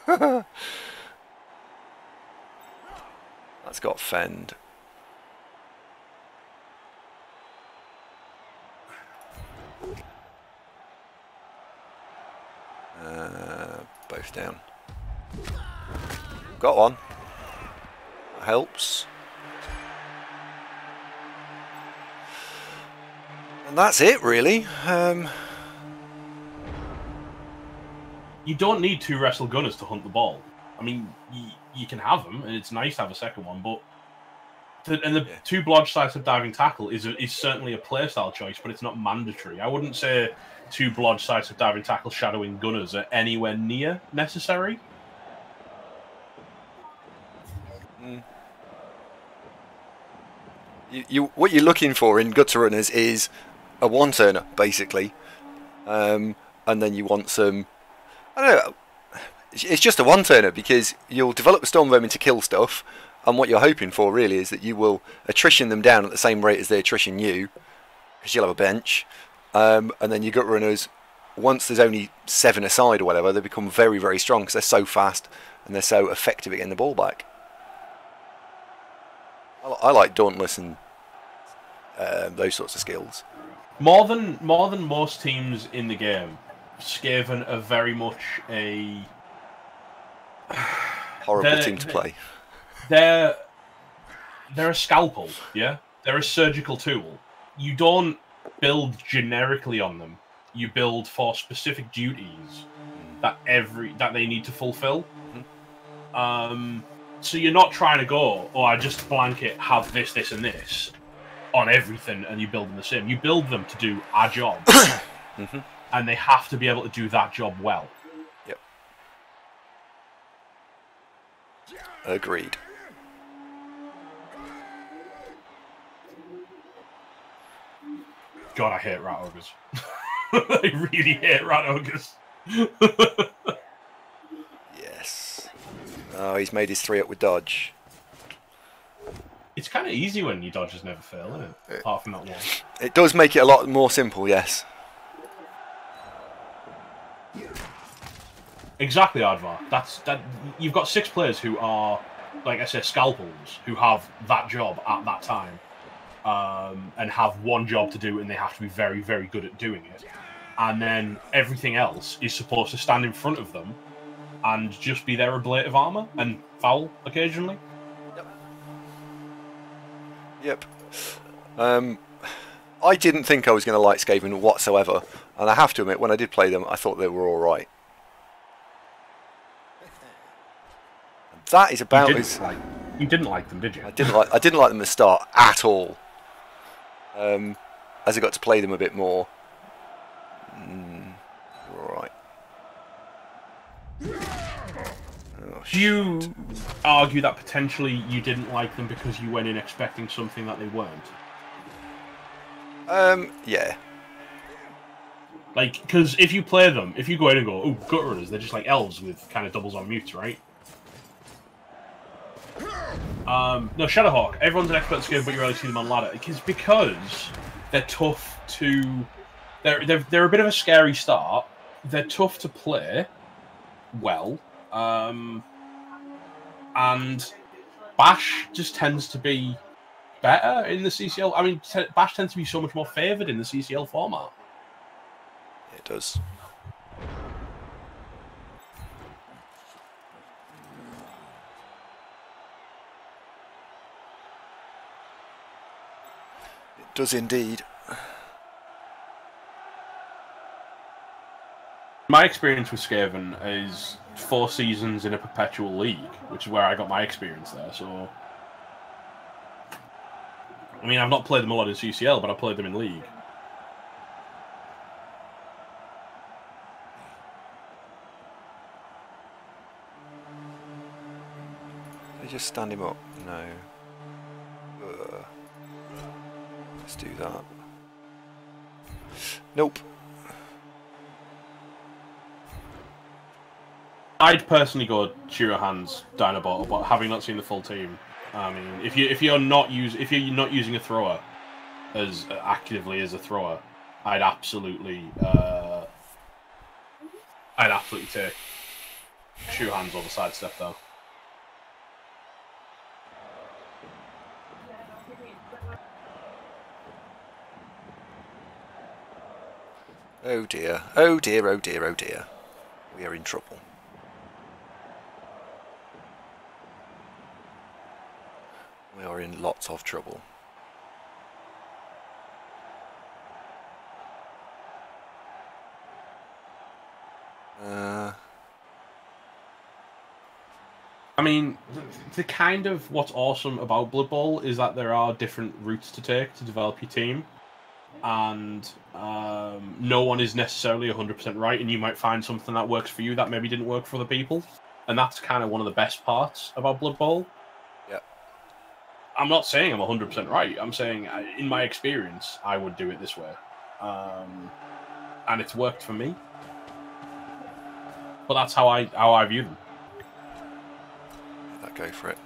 That's got fend. Both down. Got one. That helps. And that's it, really. You don't need 2 Wrestle Gunners to hunt the ball. I mean, you can have them, and it's nice to have a second one, but... the 2 Blodge Sidestep Diving Tackle is certainly a playstyle choice, but it's not mandatory. I wouldn't say 2 Blodge Sidestep Diving Tackle Shadowing Gunners are anywhere near necessary. What you're looking for in Gutter Runners is a 1-turner, basically. And then you want some... I don't know. It's just a 1-turner, because you'll develop the Storm Vermin to kill stuff, and what you're hoping for, really, is that you will attrition them down at the same rate as they attrition you, because you'll have a bench. And then your Gut Runners, once there's only 7 aside or whatever, they become very, very strong, because they're so fast, and they're so effective at getting the ball back. I like Dauntless and those sorts of skills. More than most teams in the game, Skaven are very much a... horrible team to play. They're a scalpel, yeah? They're a surgical tool. You don't build generically on them. You build for specific duties that they need to fulfill. So you're not trying to go, I just blanket have this, this, and this on everything, and you build them the same. You build them to do a job, and they have to be able to do that job well. Yep. Agreed. God, I hate Rat Ogres. I really hate Rat Ogres. Yes. Oh, he's made his 3 up with dodge. It's kind of easy when your dodges never fail, isn't it? Apart from that one. It does make it a lot more simple, yes. Exactly, Aardvar. That. You've got 6 players who are, like I said, scalpels, who have that job at that time. And have one job to do, and they have to be very, very good at doing it. And then everything else is supposed to stand in front of them and just be their ablative armor and foul occasionally. Yep. I didn't think I was going to like Skaven whatsoever, and I have to admit, when I did play them, I thought they were all right. That is about you didn't like them, did you? I didn't like them at the start at all. As I got to play them a bit more. Right. Oh, do you argue that potentially you didn't like them because you went in expecting something that they weren't? Yeah. Like, because if you play them, if you go in and go, oh, gut runners, they're just like elves with kind of doubles on mute, right? No, Shadowhawk. Everyone's an expert in Skaven, but you rarely see them on ladder. It's because they're tough to... They're a bit of a scary start. They're tough to play well. And Bash just tends to be better in the CCL. I mean, Bash tends to be so much more favoured in the CCL format. It does. It does indeed. My experience with Skaven is 4 seasons in a perpetual league, which is where I got my experience there. So, I mean, I've not played them a lot in CCL, but I played them in league. They just stand him up. No. Let's do that. Nope. I'd personally go Shiro Hands Dinobot, but having not seen the full team, I mean, if you're not using a thrower as actively as a thrower, I'd absolutely take Shiro Hands over Sidestep though. Oh dear, oh dear, oh dear, oh dear. We are in trouble. We are in lots of trouble. I mean, the kind of what's awesome about Blood Bowl is that there are different routes to take to develop your team. And no one is necessarily 100% right, and you might find something that works for you that maybe didn't work for other people. And that's kind of one of the best parts about Blood Bowl. Yeah. I'm not saying I'm 100% right. I'm saying, in my experience, I would do it this way. And it's worked for me. But that's how I view them. I'll go for it.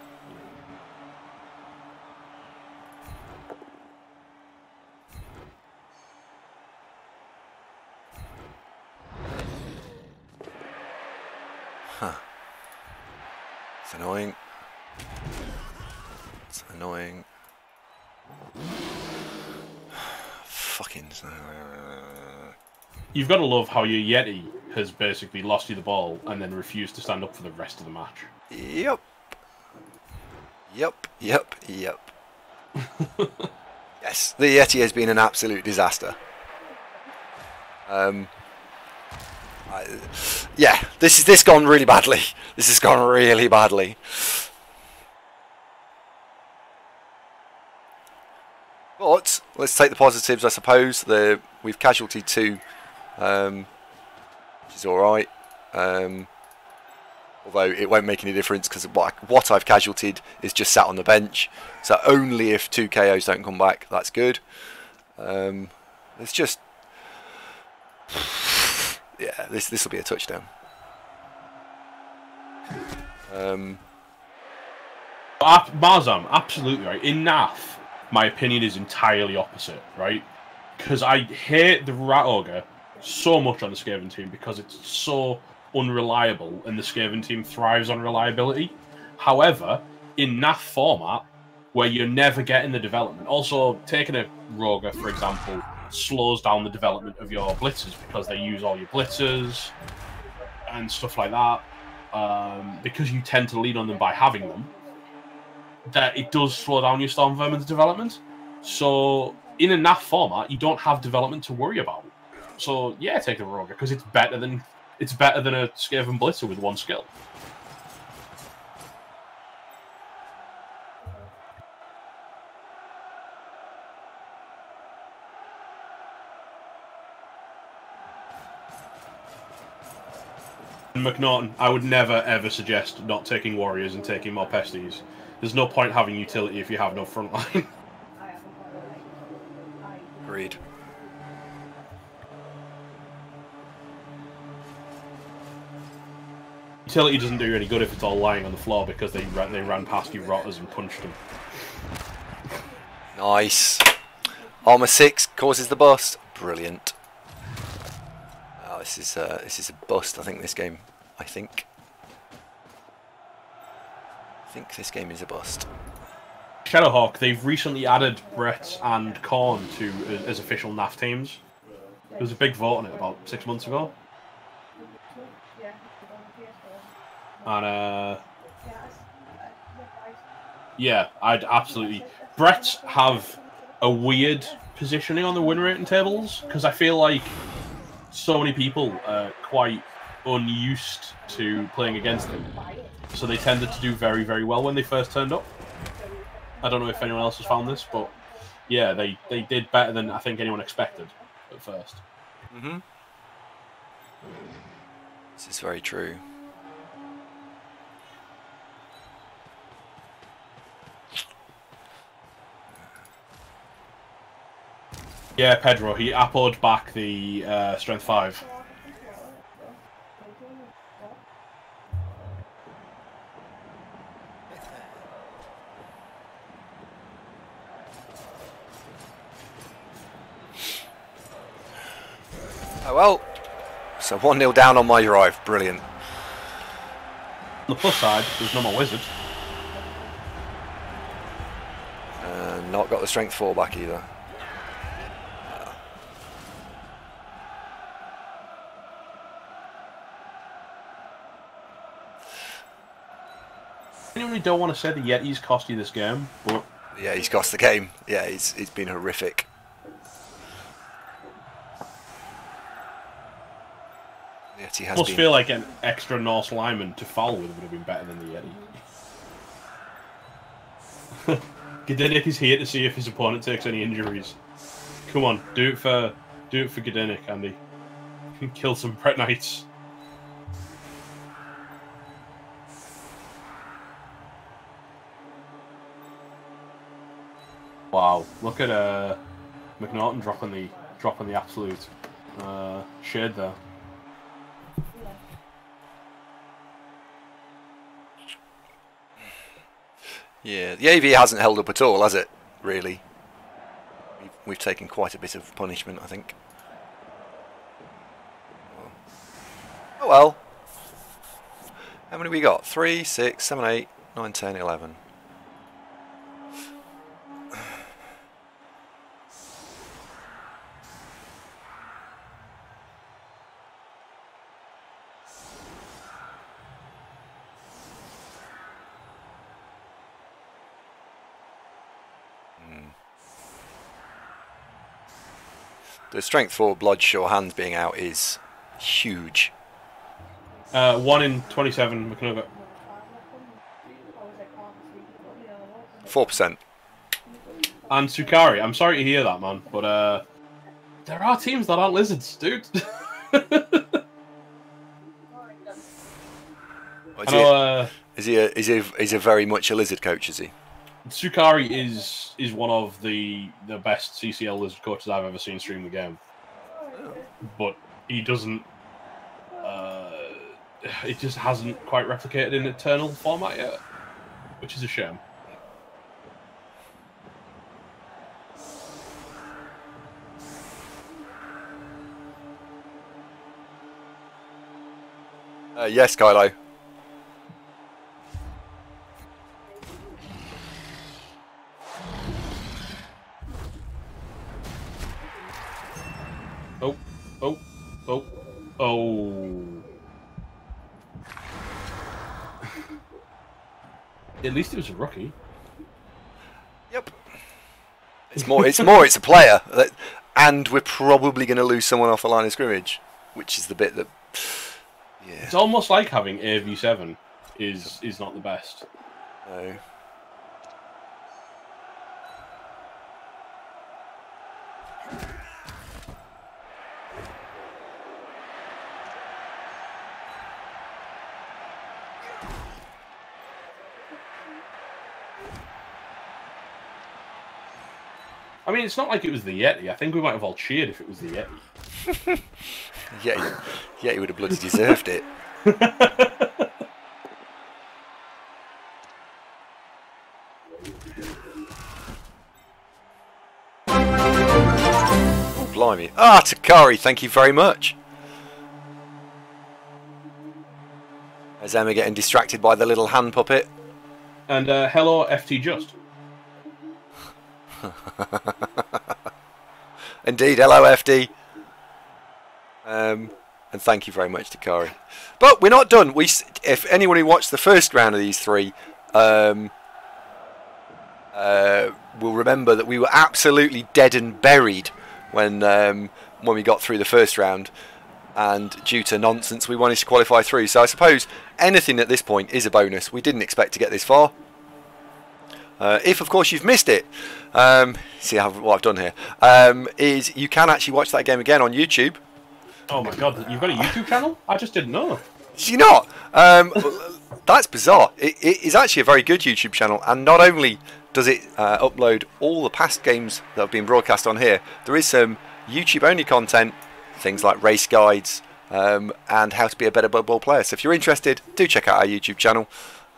Huh. It's annoying. It's annoying. Fucking... You've got to love how your Yeti has basically lost you the ball and then refused to stand up for the rest of the match. Yep. Yep, yep, yep. Yes, the Yeti has been an absolute disaster. Yeah, this gone really badly. This has gone really badly. But let's take the positives, I suppose. We've casualtied 2, which is all right. Although it won't make any difference because what I've casualtied is just sat on the bench. So only if 2 KOs don't come back, that's good. It's just... Yeah, this will be a touchdown. Marzam, absolutely right. In NAF, my opinion is entirely opposite, right? Because I hate the Rat Ogre so much on the Skaven team because it's so unreliable and the Skaven team thrives on reliability. However, in NAF format, where you're never getting the development, also taking a Roger, for example, slows down the development of your blitzers because they use all your blitzers and stuff like that. Because you tend to lean on them by having them, that it does slow down your Storm Vermin's development. So in a NAF format, you don't have development to worry about. So yeah, take the Roger because it's better than a Skaven Blitzer with 1 skill. And McNaughton, I would never ever suggest not taking warriors and taking more pesties. There's no point having utility if you have no front line. Agreed. Utility doesn't do you any good if it's all lying on the floor because they ran past you rotters and punched them. Nice. Armor 6 causes the bust. Brilliant. Oh, this is a bust. I think this game. I think this game is a bust. Shadowhawk, they've recently added Brett and Korn to as official NAF teams. There was a big vote on it about 6 months ago. And yeah, I'd absolutely. Brett have a weird positioning on the win rating tables because I feel like so many people are quite unused to playing against them, so they tended to do very, very well when they first turned up. I don't know if anyone else has found this, but yeah, they did better than I think anyone expected at first. Mm-hmm. This is very true. Yeah, Pedro, he uploaded back the Strength 5. Oh well, so 1-0 down on my drive. Brilliant. On the plus side, there's no more wizard. Not got the strength 4 back either. I genuinely don't want to say the Yetis cost you this game, but Yeah, he's cost the game. Yeah, it's been horrific. Yeti has must been. feel like an extra Norse lineman to foul with would have been better than the Yeti. Gdanik is here to see if his opponent takes any injuries. Come on, do it for Gdanik, Andy. Kill some Pret Knights. Wow, look at McNaughton dropping the absolute shade there. Yeah, the AV hasn't held up at all, has it? Really? We've taken quite a bit of punishment, I think. Oh well. How many we got? 3, 6, 7, 8, 9, 10, 11. The strength 4 Bloodshaw hands being out is huge. 1 in 27, McNugget. 4%. And Sukari, I'm sorry to hear that, man, but there are teams that aren't lizards, dude. Is he a very much a lizard coach? Is he? Sukari is one of the best CCL lizard coaches I've ever seen stream the game, but he doesn't. It just hasn't quite replicated in Eternal format yet, which is a shame. Yes, Kylo. Oh. At least it was a rookie. Yep. It's a player, and we're probably going to lose someone off the line of scrimmage, which is the bit that. Yeah. It's almost like having AV7 is not the best. No. I mean, it's not like it was the Yeti. I think we might have all cheered if it was the Yeti. Yeah, he would have bloody deserved it. Oh, blimey. Ah, Takari, thank you very much. Is Emma getting distracted by the little hand puppet? And hello, FT Just. Indeed, hello, FD. And thank you very much, Takari. But we're not done. If anyone who watched the first round of these three will remember that we were absolutely dead and buried when we got through the first round, and due to nonsense we managed to qualify through. So I suppose anything at this point is a bonus. We didn't expect to get this far. If of course you've missed it, see what I've done here, is you can actually watch that game again on YouTube. Oh my god, you've got a YouTube channel? I just didn't know. Do you not? That's bizarre. It is actually a very good YouTube channel, and not only does it upload all the past games that have been broadcast on here, there is some YouTube only content, things like race guides and how to be a better Blood Bowl player. So if you're interested, do check out our YouTube channel.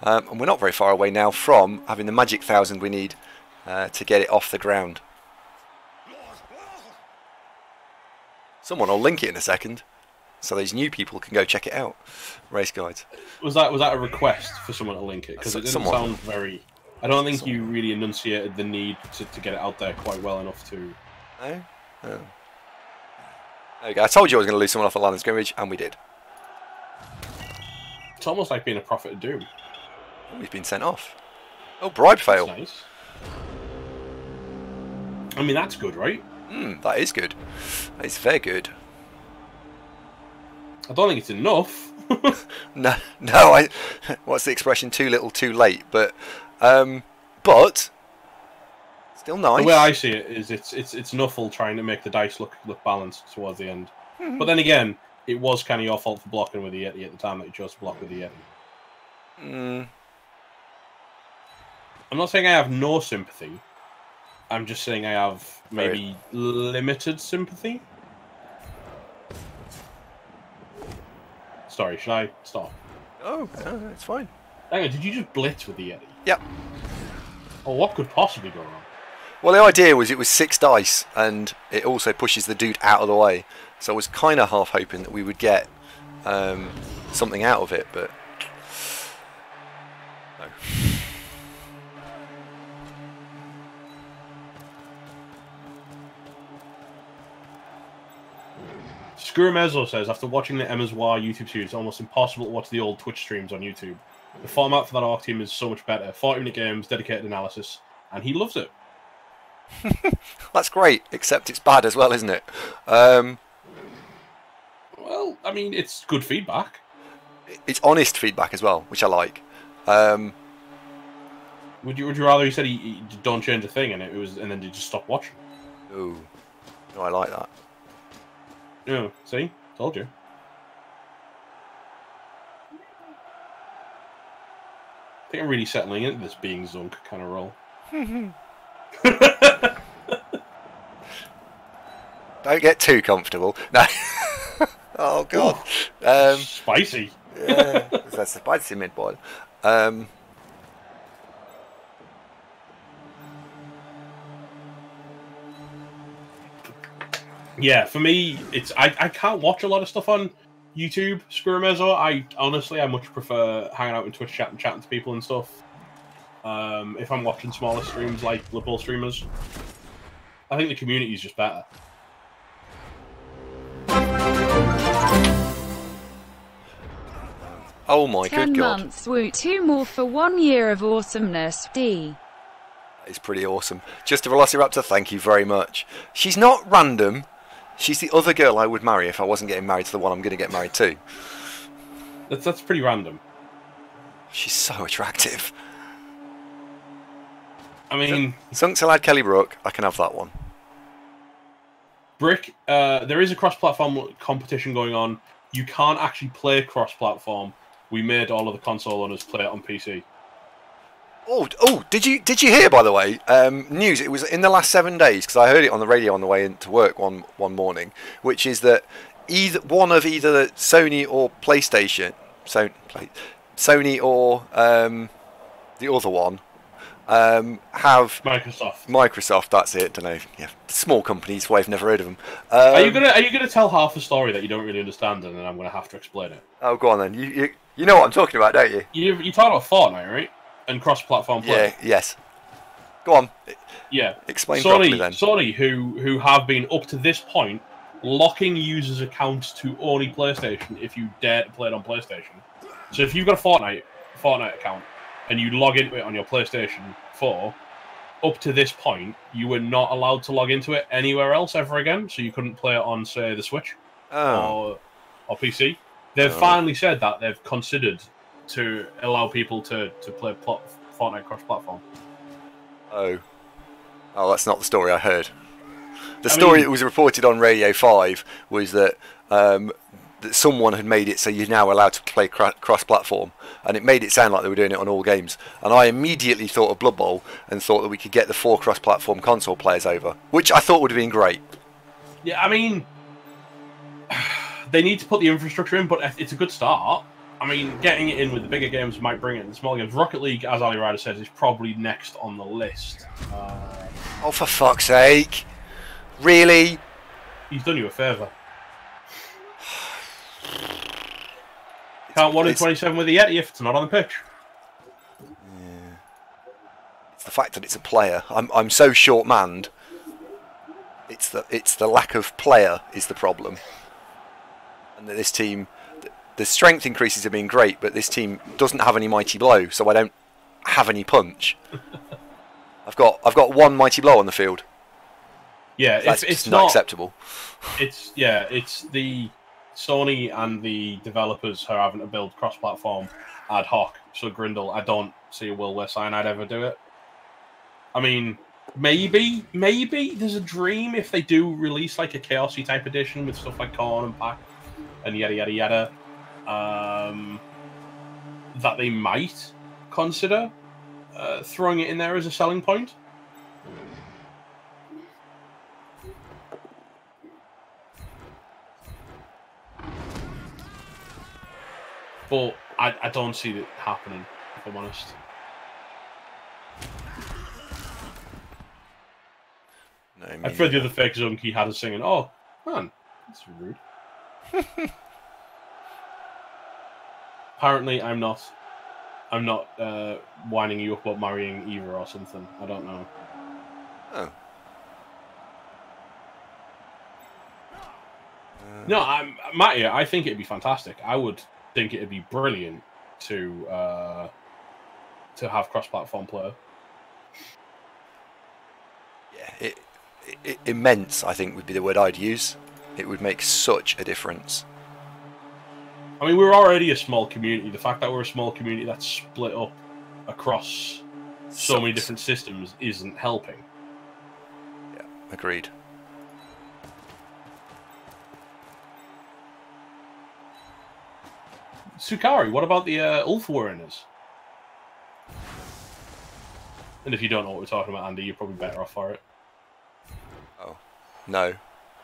And we're not very far away now from having the magic 1,000 we need to get it off the ground. Someone will link it in a second, so these new people can go check it out. Race guides. Was that a request for someone to link it? Because it didn't sound very. I don't think you really enunciated the need to get it out there quite well enough to. No. Oh. There we go. I told you I was going to lose someone off the line of scrimmage, and we did. It's almost like being a prophet of doom. Oh, he's been sent off. Oh, bribe fail. That's nice. I mean, that's good, right? That is good. That is very good. I don't think it's enough. No. What's the expression? Too little, too late. But still nice. The way I see it is, it's Nuffle trying to make the dice look balanced towards the end. But then again, it was kind of your fault for blocking with the Yeti at the time that you chose to block with the Yeti. I'm not saying I have no sympathy. I'm just saying I have maybe limited sympathy. Sorry, should I stop? Oh, no, it's fine. Hang on, did you just blitz with the Yeti? Yep. Oh, what could possibly go wrong? Well, the idea was it was 6 dice, and it also pushes the dude out of the way. So I was kind of half hoping that we would get something out of it, but no. Scurmezzo says, after watching the Emma's War YouTube series, it's almost impossible to watch the old Twitch streams on YouTube. The format for that Arc team is so much better. 40-minute games, dedicated analysis, and he loves it. That's great, except it's bad as well, isn't it? Well, I mean, it's good feedback. It's honest feedback as well, which I like. Would you rather he said he don't change a thing and then you just stop watching? Ooh, no, I like that. Yeah, see? Told you. I think I'm really settling into this being Zunk kind of role. Don't get too comfortable. No. Oh, God. Spicy. Yeah, that's a spicy mid-boil. Yeah, for me, it's I can't watch a lot of stuff on YouTube, Scurmezzo. I much prefer hanging out in Twitch chat and chatting to people and stuff. If I'm watching smaller streams like Blood Bowl streamers, I think the community is just better. Oh my good God. 10 months, woo, 2 more for 1 year of awesomeness, D. It's pretty awesome. Just a Velociraptor, thank you very much. She's not random. She's the other girl I would marry if I wasn't getting married to the one I'm going to get married to. That's pretty random. She's so attractive. I mean... Sunxalad Kelly Brook, I can have that one. Brick, there is a cross-platform competition going on. You can't actually play cross-platform. We made all of the console owners play it on PC. Did you hear, by the way, news? It was in the last 7 days, because I heard it on the radio on the way into work one morning, which is that either Sony or PlayStation, Sony or the other one, have Microsoft. That's it. Don't know. Yeah, small companies. Why I've never heard of them. Are you gonna tell half a story that you don't really understand, and then I'm gonna have to explain it? Oh, go on then. You know what I'm talking about, don't you? You talk about Fortnite, right? And cross-platform play. Yeah. Yes. Go on. Yeah. Explain properly then. Sony, who have been up to this point locking users' accounts to only PlayStation if you dare to play it on PlayStation. So if you've got a Fortnite account and you log into it on your PlayStation 4, up to this point you were not allowed to log into it anywhere else ever again. So you couldn't play it on, say, the Switch or PC. They've finally said that they've considered to allow people to play Fortnite cross-platform. Oh, that's not the story I heard. The story that was reported on Radio 5 was that that someone had made it so you're now allowed to play cross-platform, and it made it sound like they were doing it on all games. And I immediately thought of Blood Bowl and thought that we could get the 4 cross-platform console players over, which I thought would have been great. Yeah, I mean, they need to put the infrastructure in, but it's a good start. I mean, getting it in with the bigger games might bring it in the smaller games. Rocket League, as Ali Ryder says, is probably next on the list. Oh, for fuck's sake. Really? He's done you a favour. Can't 1 in 27 with the Yeti if it's not on the pitch. Yeah. It's the fact that it's a player. I'm so short-manned. It's the lack of player is the problem. And that this team... The strength increases have been great, but this team doesn't have any mighty blow, so I don't have any punch. I've got 1 mighty blow on the field. Yeah, it's not acceptable. It's the Sony and the developers who are having to build cross-platform ad hoc. So Grindle, I don't see a world where Cyanide ever do it. I mean, maybe there's a dream if they do release like a Chaosy type edition with stuff like Corn and Pack and yada yada yada. That they might consider throwing it in there as a selling point. But I don't see it happening, if I'm honest. No, I've heard the other fake Zunky had us singing, "Oh, man, that's rude." Apparently, I'm not winding you up about marrying Eva or something. I don't know. Oh. No, Matty, I think it'd be fantastic. I would think it'd be brilliant to have cross-platform play. Yeah, immense, I think, would be the word I'd use. It would make such a difference. I mean, we're already a small community. The fact that we're a small community that's split up across so many different systems isn't helping. Yeah, agreed. Sukari, what about the Ulfa Warriors? And if you don't know what we're talking about, Andy, you're probably better off for it. Oh, no.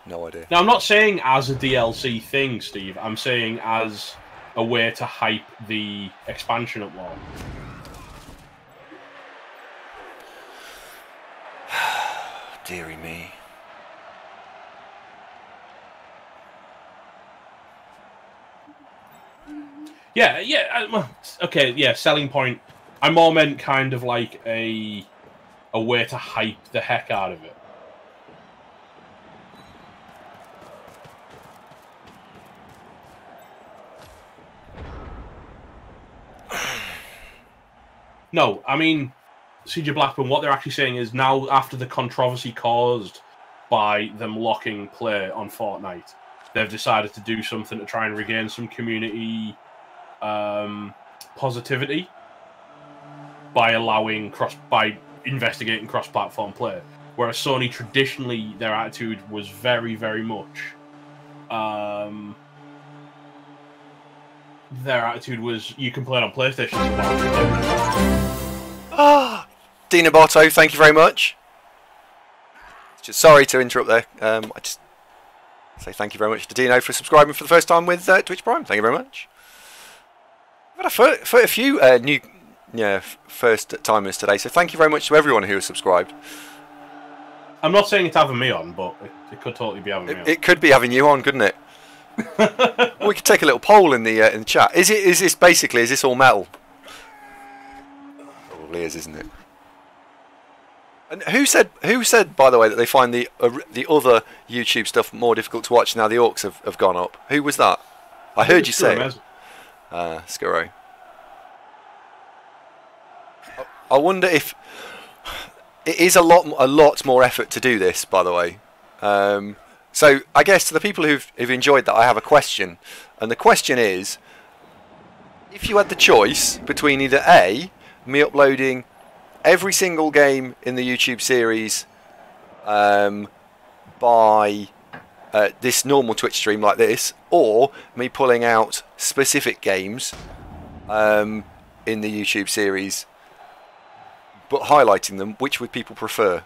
No idea. Now, I'm not saying as a DLC thing, Steve. I'm saying as a way to hype the expansion at WoW. Dearie me. Yeah. Okay, yeah. Selling point. I more meant kind of like a way to hype the heck out of it. No, I mean, CJ Blackburn, what they're actually saying is now, after the controversy caused by them locking play on Fortnite, they've decided to do something to try and regain some community positivity by investigating cross-platform play. Whereas Sony, traditionally, their attitude was very, very much... their attitude was, you can play it on PlayStation. Dina Botto, thank you very much. Just sorry to interrupt there. I just say thank you very much to Dino for subscribing for the first time with Twitch Prime. Thank you very much. We've had a few new first timers today, so thank you very much to everyone who has subscribed. I'm not saying it's having me on, but it could totally be having me on. It could be having you on, couldn't it? We could take a little poll in the chat. Is this all metal? Probably is, isn't it? And who said by the way that they find the other YouTube stuff more difficult to watch now the orcs have gone up? Who was that? I heard you say it. Skuro. I wonder if it is a lot more effort to do this, by the way. So I guess to the people who've enjoyed that, I have a question, and the question is: if you had the choice between either A, me uploading every single game in the YouTube series by this normal Twitch stream like this, or me pulling out specific games in the YouTube series but highlighting them, which would people prefer?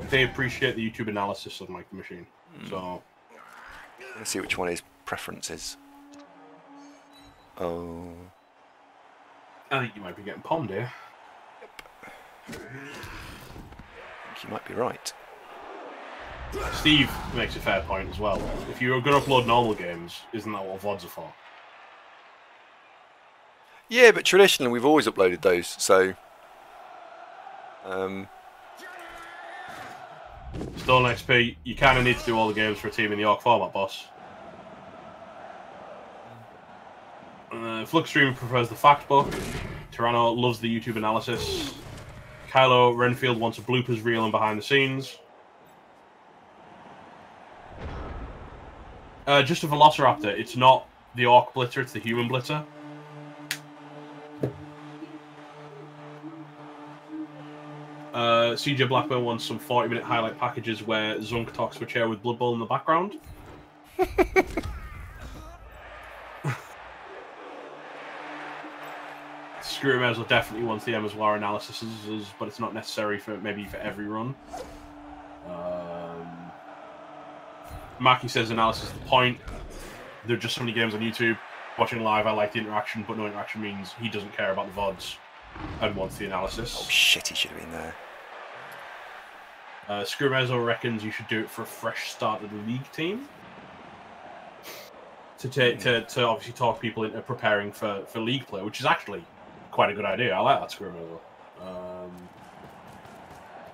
They appreciate the YouTube analysis of Mike the Machine. So let's see which one his preference is. Oh, I think you might be getting palmed here. Yep. I think you might be right. Steve makes a fair point as well. If you're going to upload normal games, isn't that what VODs are for? Yeah, but traditionally we've always uploaded those, so... Stolen XP, you kind of need to do all the games for a team in the Orc format, boss. Fluxstream prefers the fact book. Tyranno loves the YouTube analysis. Kylo Renfield wants a bloopers reel and behind the scenes. Just a Velociraptor. It's not the Orc Blitzer, it's the Human Blitzer. CJ Blackburn wants some 40-minute highlight packages where Zunk talks to a chair with Blood Bowl in the background. Screwmazel definitely wants the Emma's-War analysis, but it's not necessary for every run. Maki says analysis is the point. There are just so many games on YouTube. Watching live, I like the interaction, but no interaction means he doesn't care about the VODs and wants the analysis. Oh shit, he should have been there. Screwmazel reckons you should do it for a fresh start of the league team. To obviously talk people into preparing for league play, which is actually quite a good idea. I like that, Screwmazel.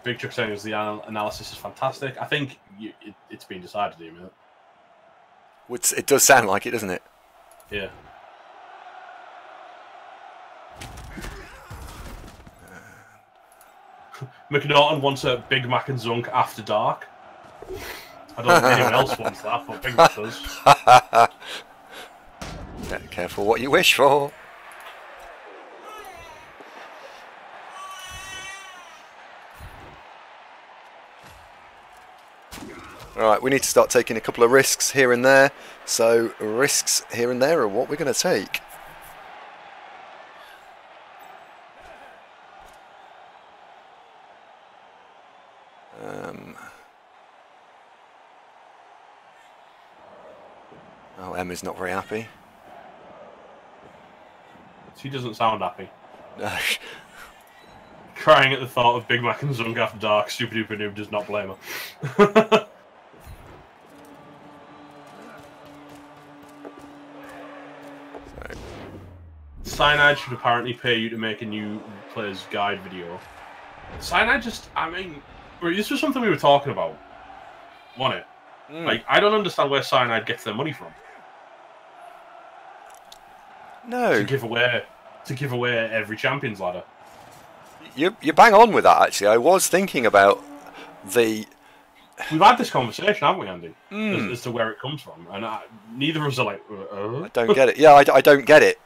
Big Chuck saying the analysis is fantastic. I think it's been decided, isn't it? It does sound like it, doesn't it? Yeah. McNaughton wants a Big Mac and Zunk after dark. I don't think anyone else wants that, but Big Mac does. Yeah, careful what you wish for. Alright, we need to start taking a couple of risks here and there. So, risks here and there are what we're going to take. Oh, Emma's not very happy. She doesn't sound happy. Crying at the thought of Big Mac and Zunk after dark, Super Duper Noob does not blame her. Cyanide should apparently pay you to make a new player's guide video. Cyanide just, I mean, this was something we were talking about, wasn't it? Like, I don't understand where Cyanide gets their money from. No. To give away every Champions Ladder. You bang on with that, actually. I was thinking about the... We've had this conversation, haven't we, Andy? As to where it comes from. And neither of us are like... I don't get it. Yeah, I don't get it.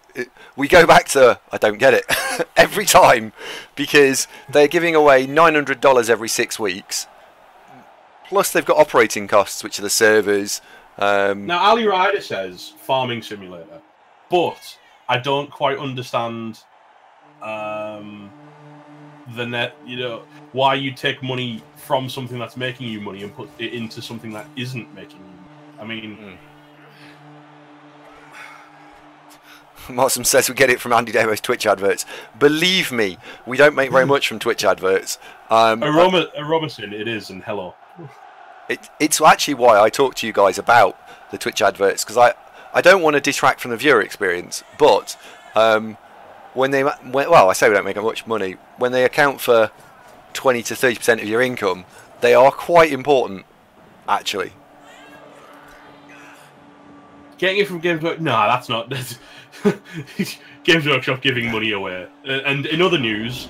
We go back to I don't get it every time, because they're giving away $900 every 6 weeks. Plus they've got operating costs, which are the servers. Now, Ali Ryder says Farming Simulator. But I don't quite understand the net. Why you take money from something that's making you money and put it into something that isn't making you. I mean. Marsum says we get it from Andy Damo's Twitch adverts. Believe me, we don't make very much from Twitch adverts. Robertson, it is, and hello. It's actually why I talk to you guys about the Twitch adverts, because I don't want to detract from the viewer experience, but when I say we don't make much money, when they account for 20 to 30% of your income, they are quite important, actually. Getting it from Games Workshop? No, that's not. Games Workshop giving money away. And in other news...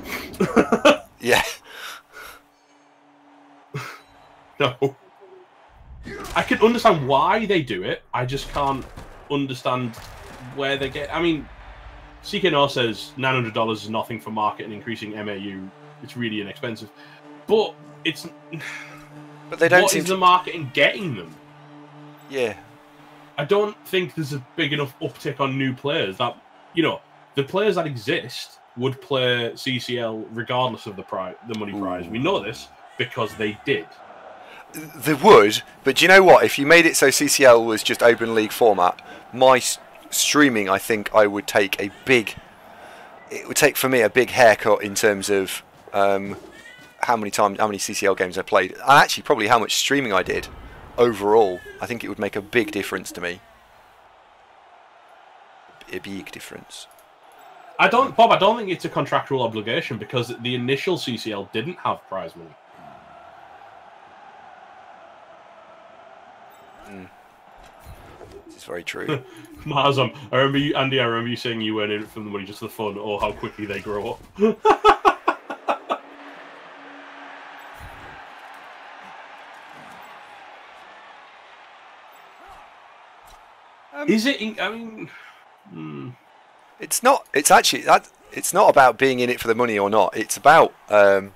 yeah. No. I can understand why they do it. I just can't understand where they get... I mean, CKNO says $900 is nothing for marketing increasing MAU. It's really inexpensive. But it's... But they don't what seem is the marketing getting them? Yeah. I don't think there's a big enough uptick on new players that, the players that exist would play CCL regardless of the money prize. We know this because they did. They would, but do you know what? If you made it so CCL was just open league format, my streaming, I think I would take a big... It would take for me a big haircut in terms of how many CCL games I played, and actually probably how much streaming I did. Overall, I think it would make a big difference to me. A big difference. Bob, I don't think it's a contractual obligation because the initial CCL didn't have prize money. This is very true. Mars, I remember you saying you weren't in it for the money, just for the fun, or how quickly they grow up. Is it? I mean, it's not. It's actually that. It's not about being in it for the money or not. It's about. What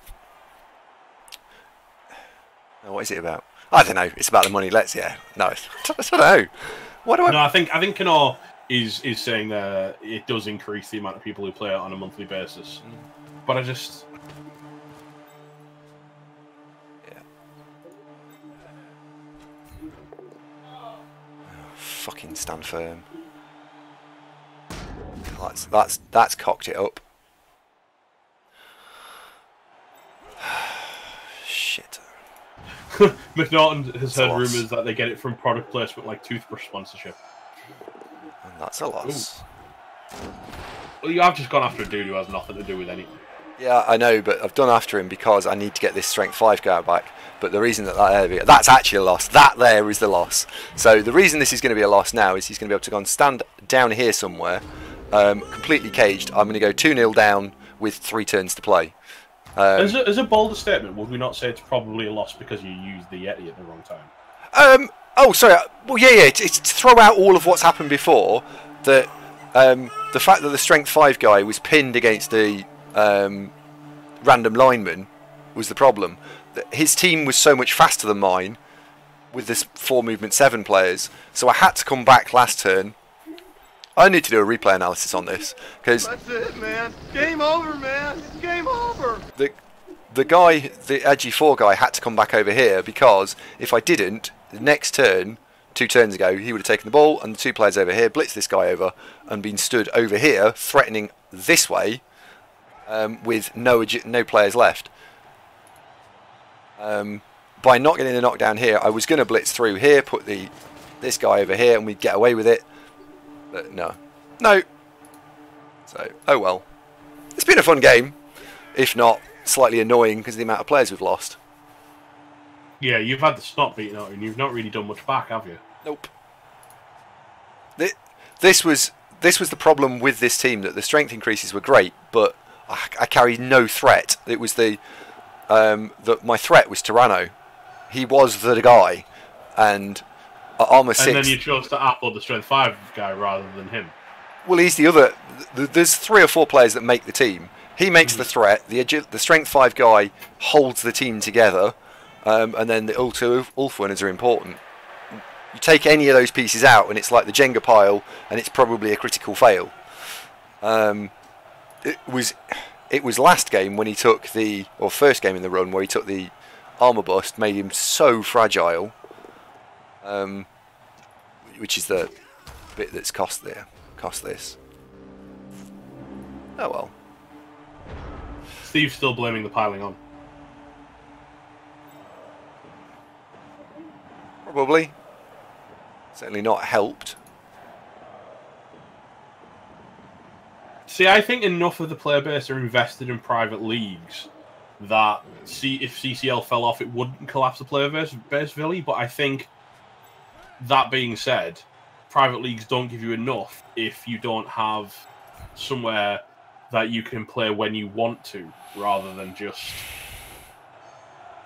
is it about? I don't know. It's about the money. No, I don't know. What do I? No, I think Kano is saying that it does increase the amount of people who play it on a monthly basis, but I just. Fucking stand firm. That's cocked it up. Shit. McNaughton has heard rumours that they get it from product placement like toothbrush sponsorship. And that's a loss. Well, you have just gone after a dude who has nothing to do with anything. Yeah, I know, but I've done after him because I need to get this strength 5 guy back. But the reason that's actually a loss. That there is the loss. So the reason this is going to be a loss now is he's going to be able to go and stand down here somewhere, completely caged. I'm going to go 2-0 down with 3 turns to play. As a bolder statement, would we not say it's probably a loss because you used the Yeti at the wrong time? Oh, sorry. Well, yeah. It's to throw out all of what's happened before. That the fact that the strength 5 guy was pinned against the random lineman was the problem. His team was so much faster than mine with this 4 movement 7 players, so I had to come back last turn. I need to do a replay analysis on this because that's it, man. Game over, man. It's game over. The edgy 4 guy had to come back over here because if I didn't, the next turn, 2 turns ago, he would have taken the ball and the 2 players over here, blitzed this guy over and been stood over here threatening this way with no players left. By not getting the knockdown here, I was going to blitz through here, put this guy over here, and we'd get away with it. But no. So, oh well. It's been a fun game, if not slightly annoying because of the amount of players we've lost. Yeah, you've had the snot beaten out, and you've not really done much back, have you? Nope. This was the problem with this team, that the strength increases were great, but I carried no threat. It was my threat was Tyranno. He was the guy, and at Armour 6... And then you chose to upload the Strength 5 guy rather than him. Well, he's the other... There's 3 or 4 players that make the team. He makes the threat, the Strength 5 guy holds the team together, and then the Ulf winners are important. You take any of those pieces out, and it's like the Jenga pile, and it's probably a critical fail. It was last game when he took first game in the run where he took the armor bust, made him so fragile, which is the bit that's cost this. Oh well. Steve's still blaming the piling on. Probably. Certainly not helped. See, I think enough of the player base are invested in private leagues that if CCL fell off, it wouldn't collapse the player base really. But I think, that being said, private leagues don't give you enough if you don't have somewhere that you can play when you want to, rather than just...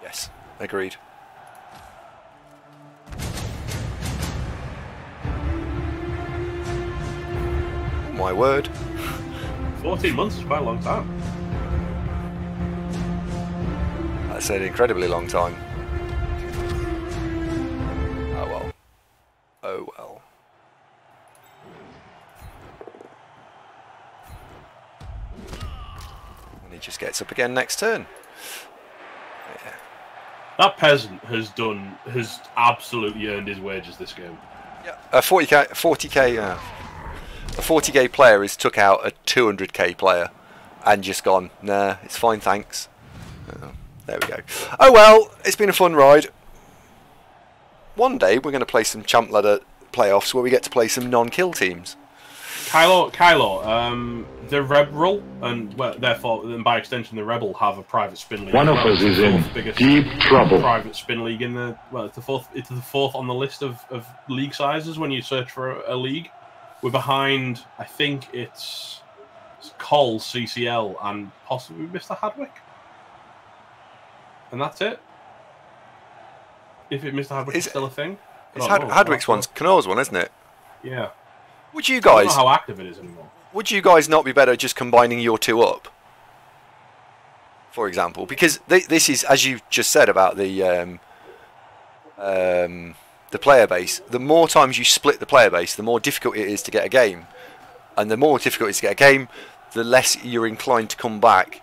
Yes, agreed. My word. 14 months is quite a long time. That's an incredibly long time. Oh well. Oh well. And he just gets up again next turn. Yeah. That peasant has absolutely earned his wages this game. Yeah. A 40k player has took out a 200k player and just gone, nah, it's fine, thanks. There we go. Oh well, it's been a fun ride. One day we're going to play some Champ Ladder playoffs where we get to play some non-kill teams. Kylo, the Rebel, and therefore, and by extension, the Rebel have a private spin league. One of us is in deep trouble. Private spin league in the it's the fourth on the list of league sizes when you search for a league. We're behind, I think it's Col, CCL, and possibly Mr. Hadwick. And that's it. If Mr. Hadwick is still a thing. Hadwick's one's Knorr's one, isn't it? Yeah. Would you I don't guys... know how active it is anymore. Would you guys not be better just combining your two up? For example, because this is, as you just said about the player base, the more times you split the player base, the more difficult it is to get a game. And the more difficult it is to get a game, the less you're inclined to come back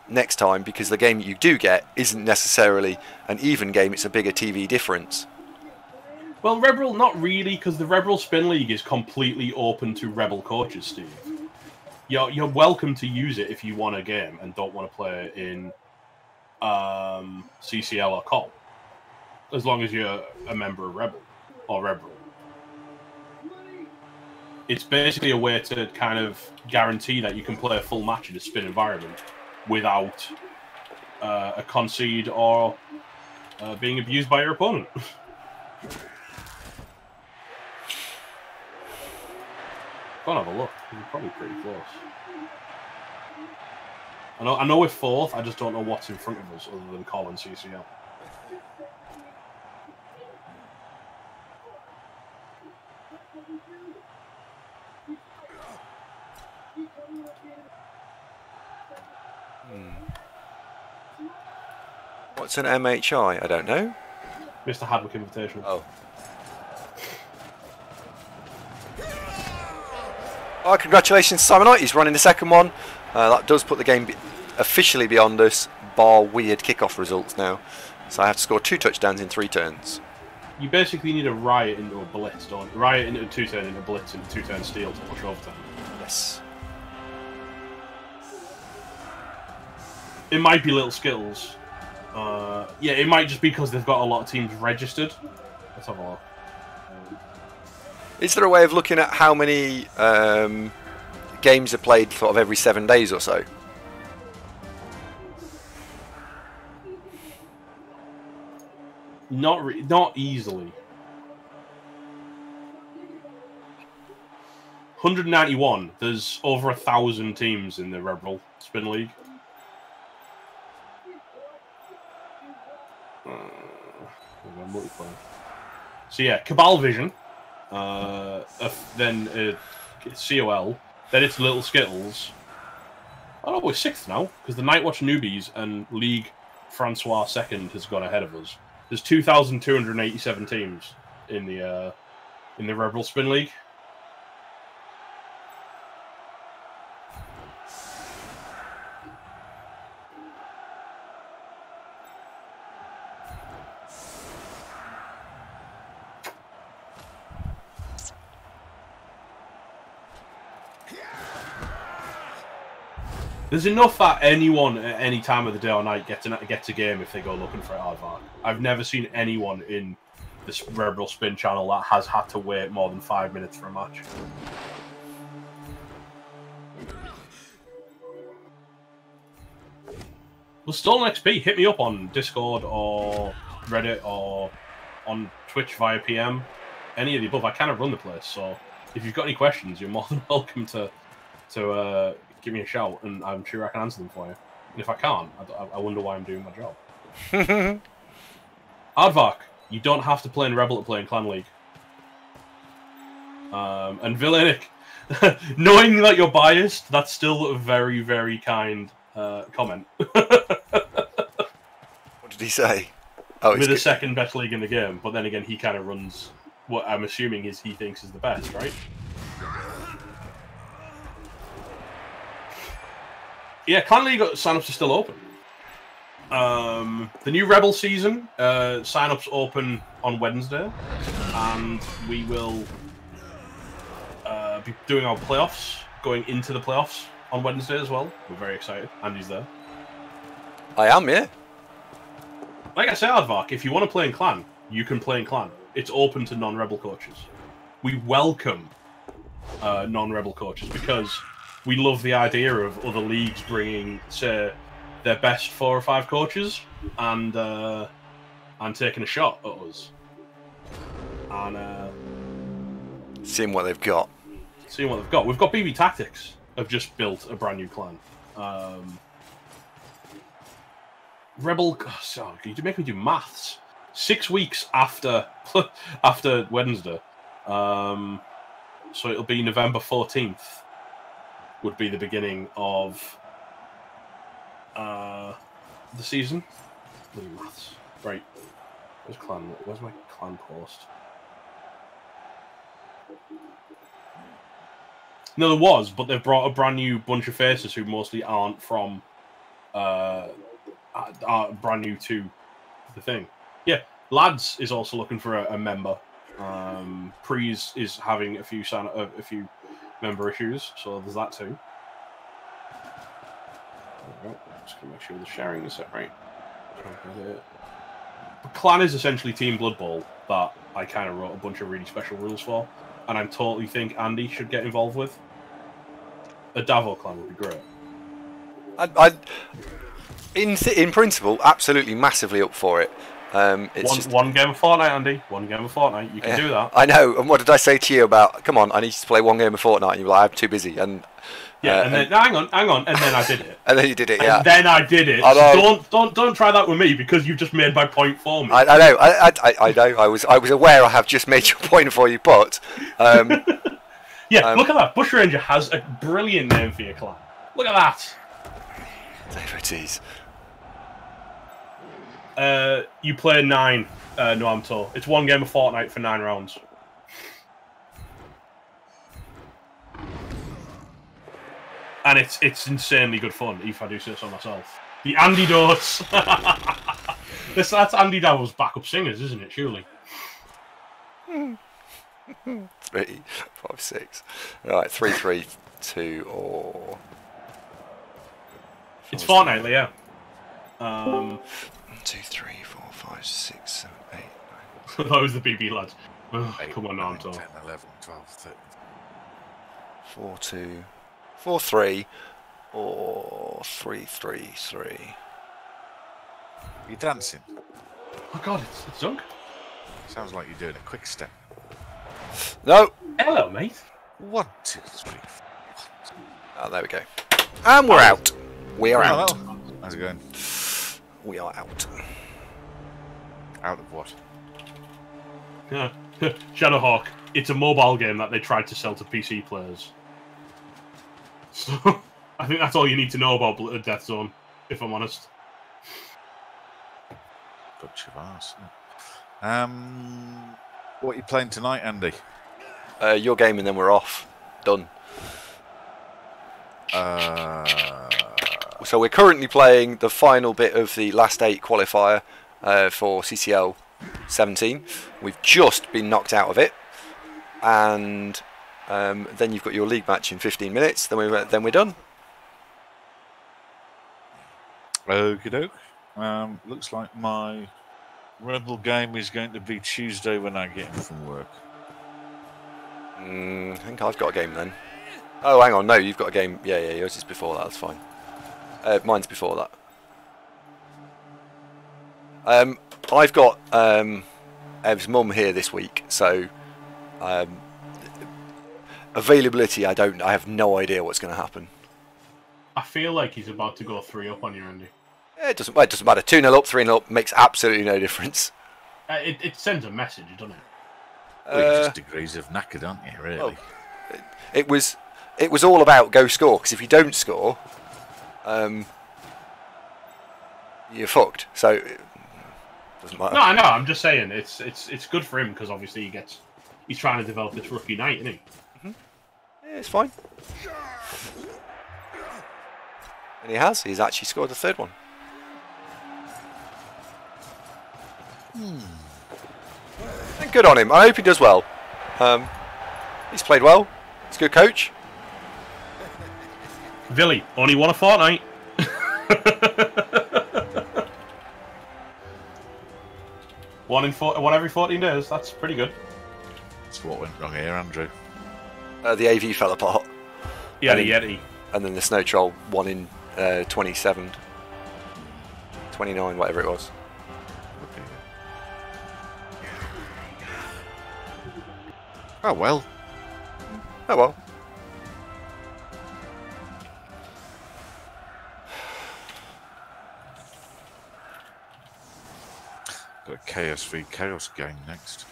next time, because the game you do get isn't necessarily an even game, it's a bigger TV difference. Well, Rebel, not really, because the Rebel Spin League is completely open to Rebel coaches, Steve. You're welcome to use it if you want a game and don't want to play in CCL or Col. As long as you're a member of Rebel or Rebel. It's basically a way to kind of guarantee that you can play a full match in a spin environment without a concede or being abused by your opponent. Go and have a look. You're probably pretty close. I know we're fourth. I just don't know what's in front of us other than Col and CCL. What's an MHI? I don't know. Mr. Hadwick Invitational. Oh. Oh, congratulations, Simon Knight. He's running the second one. That does put the game officially beyond us, bar weird kickoff results now. So I have to score 2 touchdowns in 3 turns. You basically need a riot into a blitz, don't you? Riot into a 2-turn, into a blitz, into 2-turn steal to push overtime. Yes. It might be little skills. Yeah, it might just be because they've got a lot of teams registered. Let's have a look. Is there a way of looking at how many games are played sort of every 7 days or so? Not easily. 191. There's over 1,000 teams in the Rebel Spin League. Multiplayer. So yeah, Cabal Vision. Then COL, then it's Little Skittles. Oh, we're 6th now, because the Nightwatch Newbies and League Francois 2nd has gone ahead of us. There's 2,287 teams in the Rebel Spin League. There's enough that anyone at any time of the day or night gets a game if they go looking for it, Aardvark. I've never seen anyone in this Rebel Spin channel that has had to wait more than 5 minutes for a match. Well, Stolen XP, hit me up on Discord or Reddit or on Twitch via PM. Any of the above. I kind of run the place, so if you've got any questions, you're more than welcome to give me a shout, and I'm sure I can answer them for you. And if I can't, I wonder why I'm doing my job. Aardvark, you don't have to play in Rebel to play in Clan League. And Villainic, knowing that you're biased, that's still a very, very kind comment. What did he say? Oh, with the second best league in the game, but then again, he kind of runs what I'm assuming is he thinks is the best, right? Yeah, Clan League sign-ups are still open. The new Rebel season, sign-ups open on Wednesday, and we will be doing our playoffs, going into the playoffs on Wednesday as well. We're very excited. Andy's there. I am, yeah. Like I said, Aardvark, if you want to play in Clan, you can play in Clan. It's open to non-Rebel coaches. We welcome non-Rebel coaches because we love the idea of other leagues bringing, say, their best 4 or 5 coaches and taking a shot at us. And seeing what they've got. Seeing what they've got. We've got BB Tactics have just built a brand new clan. Rebel... Oh, you make me do maths. 6 weeks after after Wednesday. So it'll be November 14th would be the beginning of the season. Maths. Right. Where's my clan post? No, there was, but they've brought a brand new bunch of faces who mostly aren't from are brand new to the thing. Yeah, Lads is also looking for a member. Prees is having a few member issues, so there's that too. Right, just gonna make sure the sharing is set right. The clan is essentially Team Blood Bowl that I kind of wrote a bunch of really special rules for, and I totally think Andy should get involved with. A Davo clan would be great. In principle, absolutely massively up for it. It's one game of Fortnite, Andy. One game of Fortnite. You can do that. I know. And what did I say to you about? Come on, I need to play one game of Fortnite. And you were like, I'm too busy. And yeah, and then hang on, and then I did it. And then you did it. Yeah. And then I did it. So don't try that with me because you've just made my point for me. I know. I know. I was aware. I have just made your point for you, but yeah. Look at that. Bushranger has a brilliant name for your clan. Look at that. Jeez. You play 9 Noamto. It's one game of Fortnite for 9 rounds. And it's insanely good fun, if I do say so myself. The Andy Dots. That's Andy Davo's backup singers, isn't it, surely? 3, 5, 6. Right, 3, 3, 2, or... It's Fortnite, yeah. 1, 2, 3, 4, 5, 6, 7, 8, 9. Those are the BB lads. Oh, 8, come on, 9, Naruto. 10, 11, 12, 13. 4, 2, 4, 3, or 3, 3, 3. You're dancing. Oh god, it's Dunk. Sounds like you're doing a quick step. No. Hello, mate. 1, 2, 3. Oh, there we go. And we're out. We are out. Well, how's it going? We are out. Out of what? Yeah. Shadowhawk. It's a mobile game that they tried to sell to PC players. So, I think that's all you need to know about Death Zone, if I'm honest. Bunch of arse. What are you playing tonight, Andy? Your game and then we're off. Done. So we're currently playing the final bit of the last 8 qualifier for CCL 17. We've just been knocked out of it, and then you've got your league match in 15 minutes. Then we're done. Okie doke. Looks like my Rebel game is going to be Tuesday when I get in from work. I think I've got a game then. Oh, hang on. No, you've got a game. Yeah, yours is before that. That's fine. Mine's before that. I've got Ev's mum here this week, so availability. I have no idea what's going to happen. I feel like he's about to go 3-up on you, Andy. It doesn't matter. 2-0 up, 3-0 up makes absolutely no difference. It sends a message, doesn't it? Well, you're just degrees of knackered, aren't you? Really? Well, it was all about go score, because if you don't score, you're fucked. So it doesn't matter. No, I know. I'm just saying it's good for him because obviously he's trying to develop this rookie night, isn't he? Yeah, it's fine. And he's actually scored the third one. And good on him. I hope he does well. He's played well. He's a good coach. Villy, only won a fortnight. One every 14 days. That's pretty good. That's what went wrong here, Andrew. The AV fell apart. Yeah, the Yeti. And then the Snow Troll won in 27, 29, whatever it was. Okay. Oh well. Oh well. Got a Chaos v Chaos game next.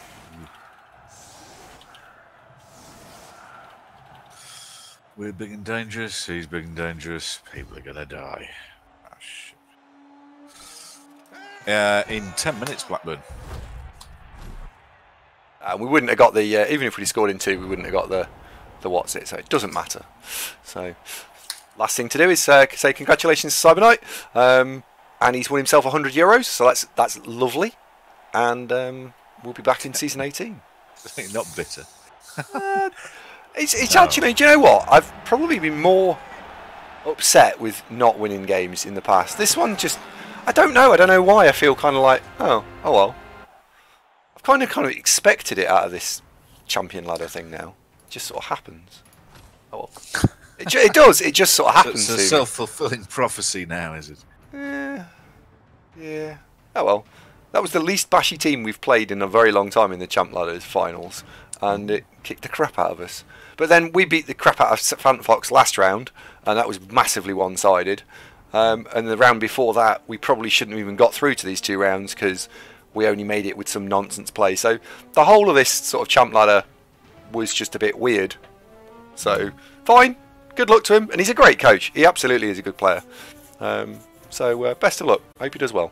We're big and dangerous, he's big and dangerous, people are gonna die. Ah, shit. In 10 minutes, Blackburn. We wouldn't have got the, even if we'd scored in 2, we wouldn't have got the what's it, so it doesn't matter. So, last thing to do is say congratulations to Cyber Knight, and he's won himself €100, so that's lovely, and we'll be back in season 18. Not bitter. It's actually, do you know what? I've probably been more upset with not winning games in the past. This one just, I don't know why. I feel kind of like, oh well. I've kind of expected it out of this champion ladder thing now. It just sort of happens. Oh well. It does. It just sort of happens. It's a self-fulfilling prophecy now, is it? Yeah. Oh well. That was the least bashy team we've played in a very long time in the Champ Ladders finals, and it kicked the crap out of us. But then we beat the crap out of Phantom Fox last round, and that was massively one-sided. And the round before that, we probably shouldn't have even got through to these 2 rounds because we only made it with some nonsense play. So the whole of this sort of Champ Ladder was just a bit weird. So fine, good luck to him, and he's a great coach. He absolutely is a good player. So best of luck. Hope he does well.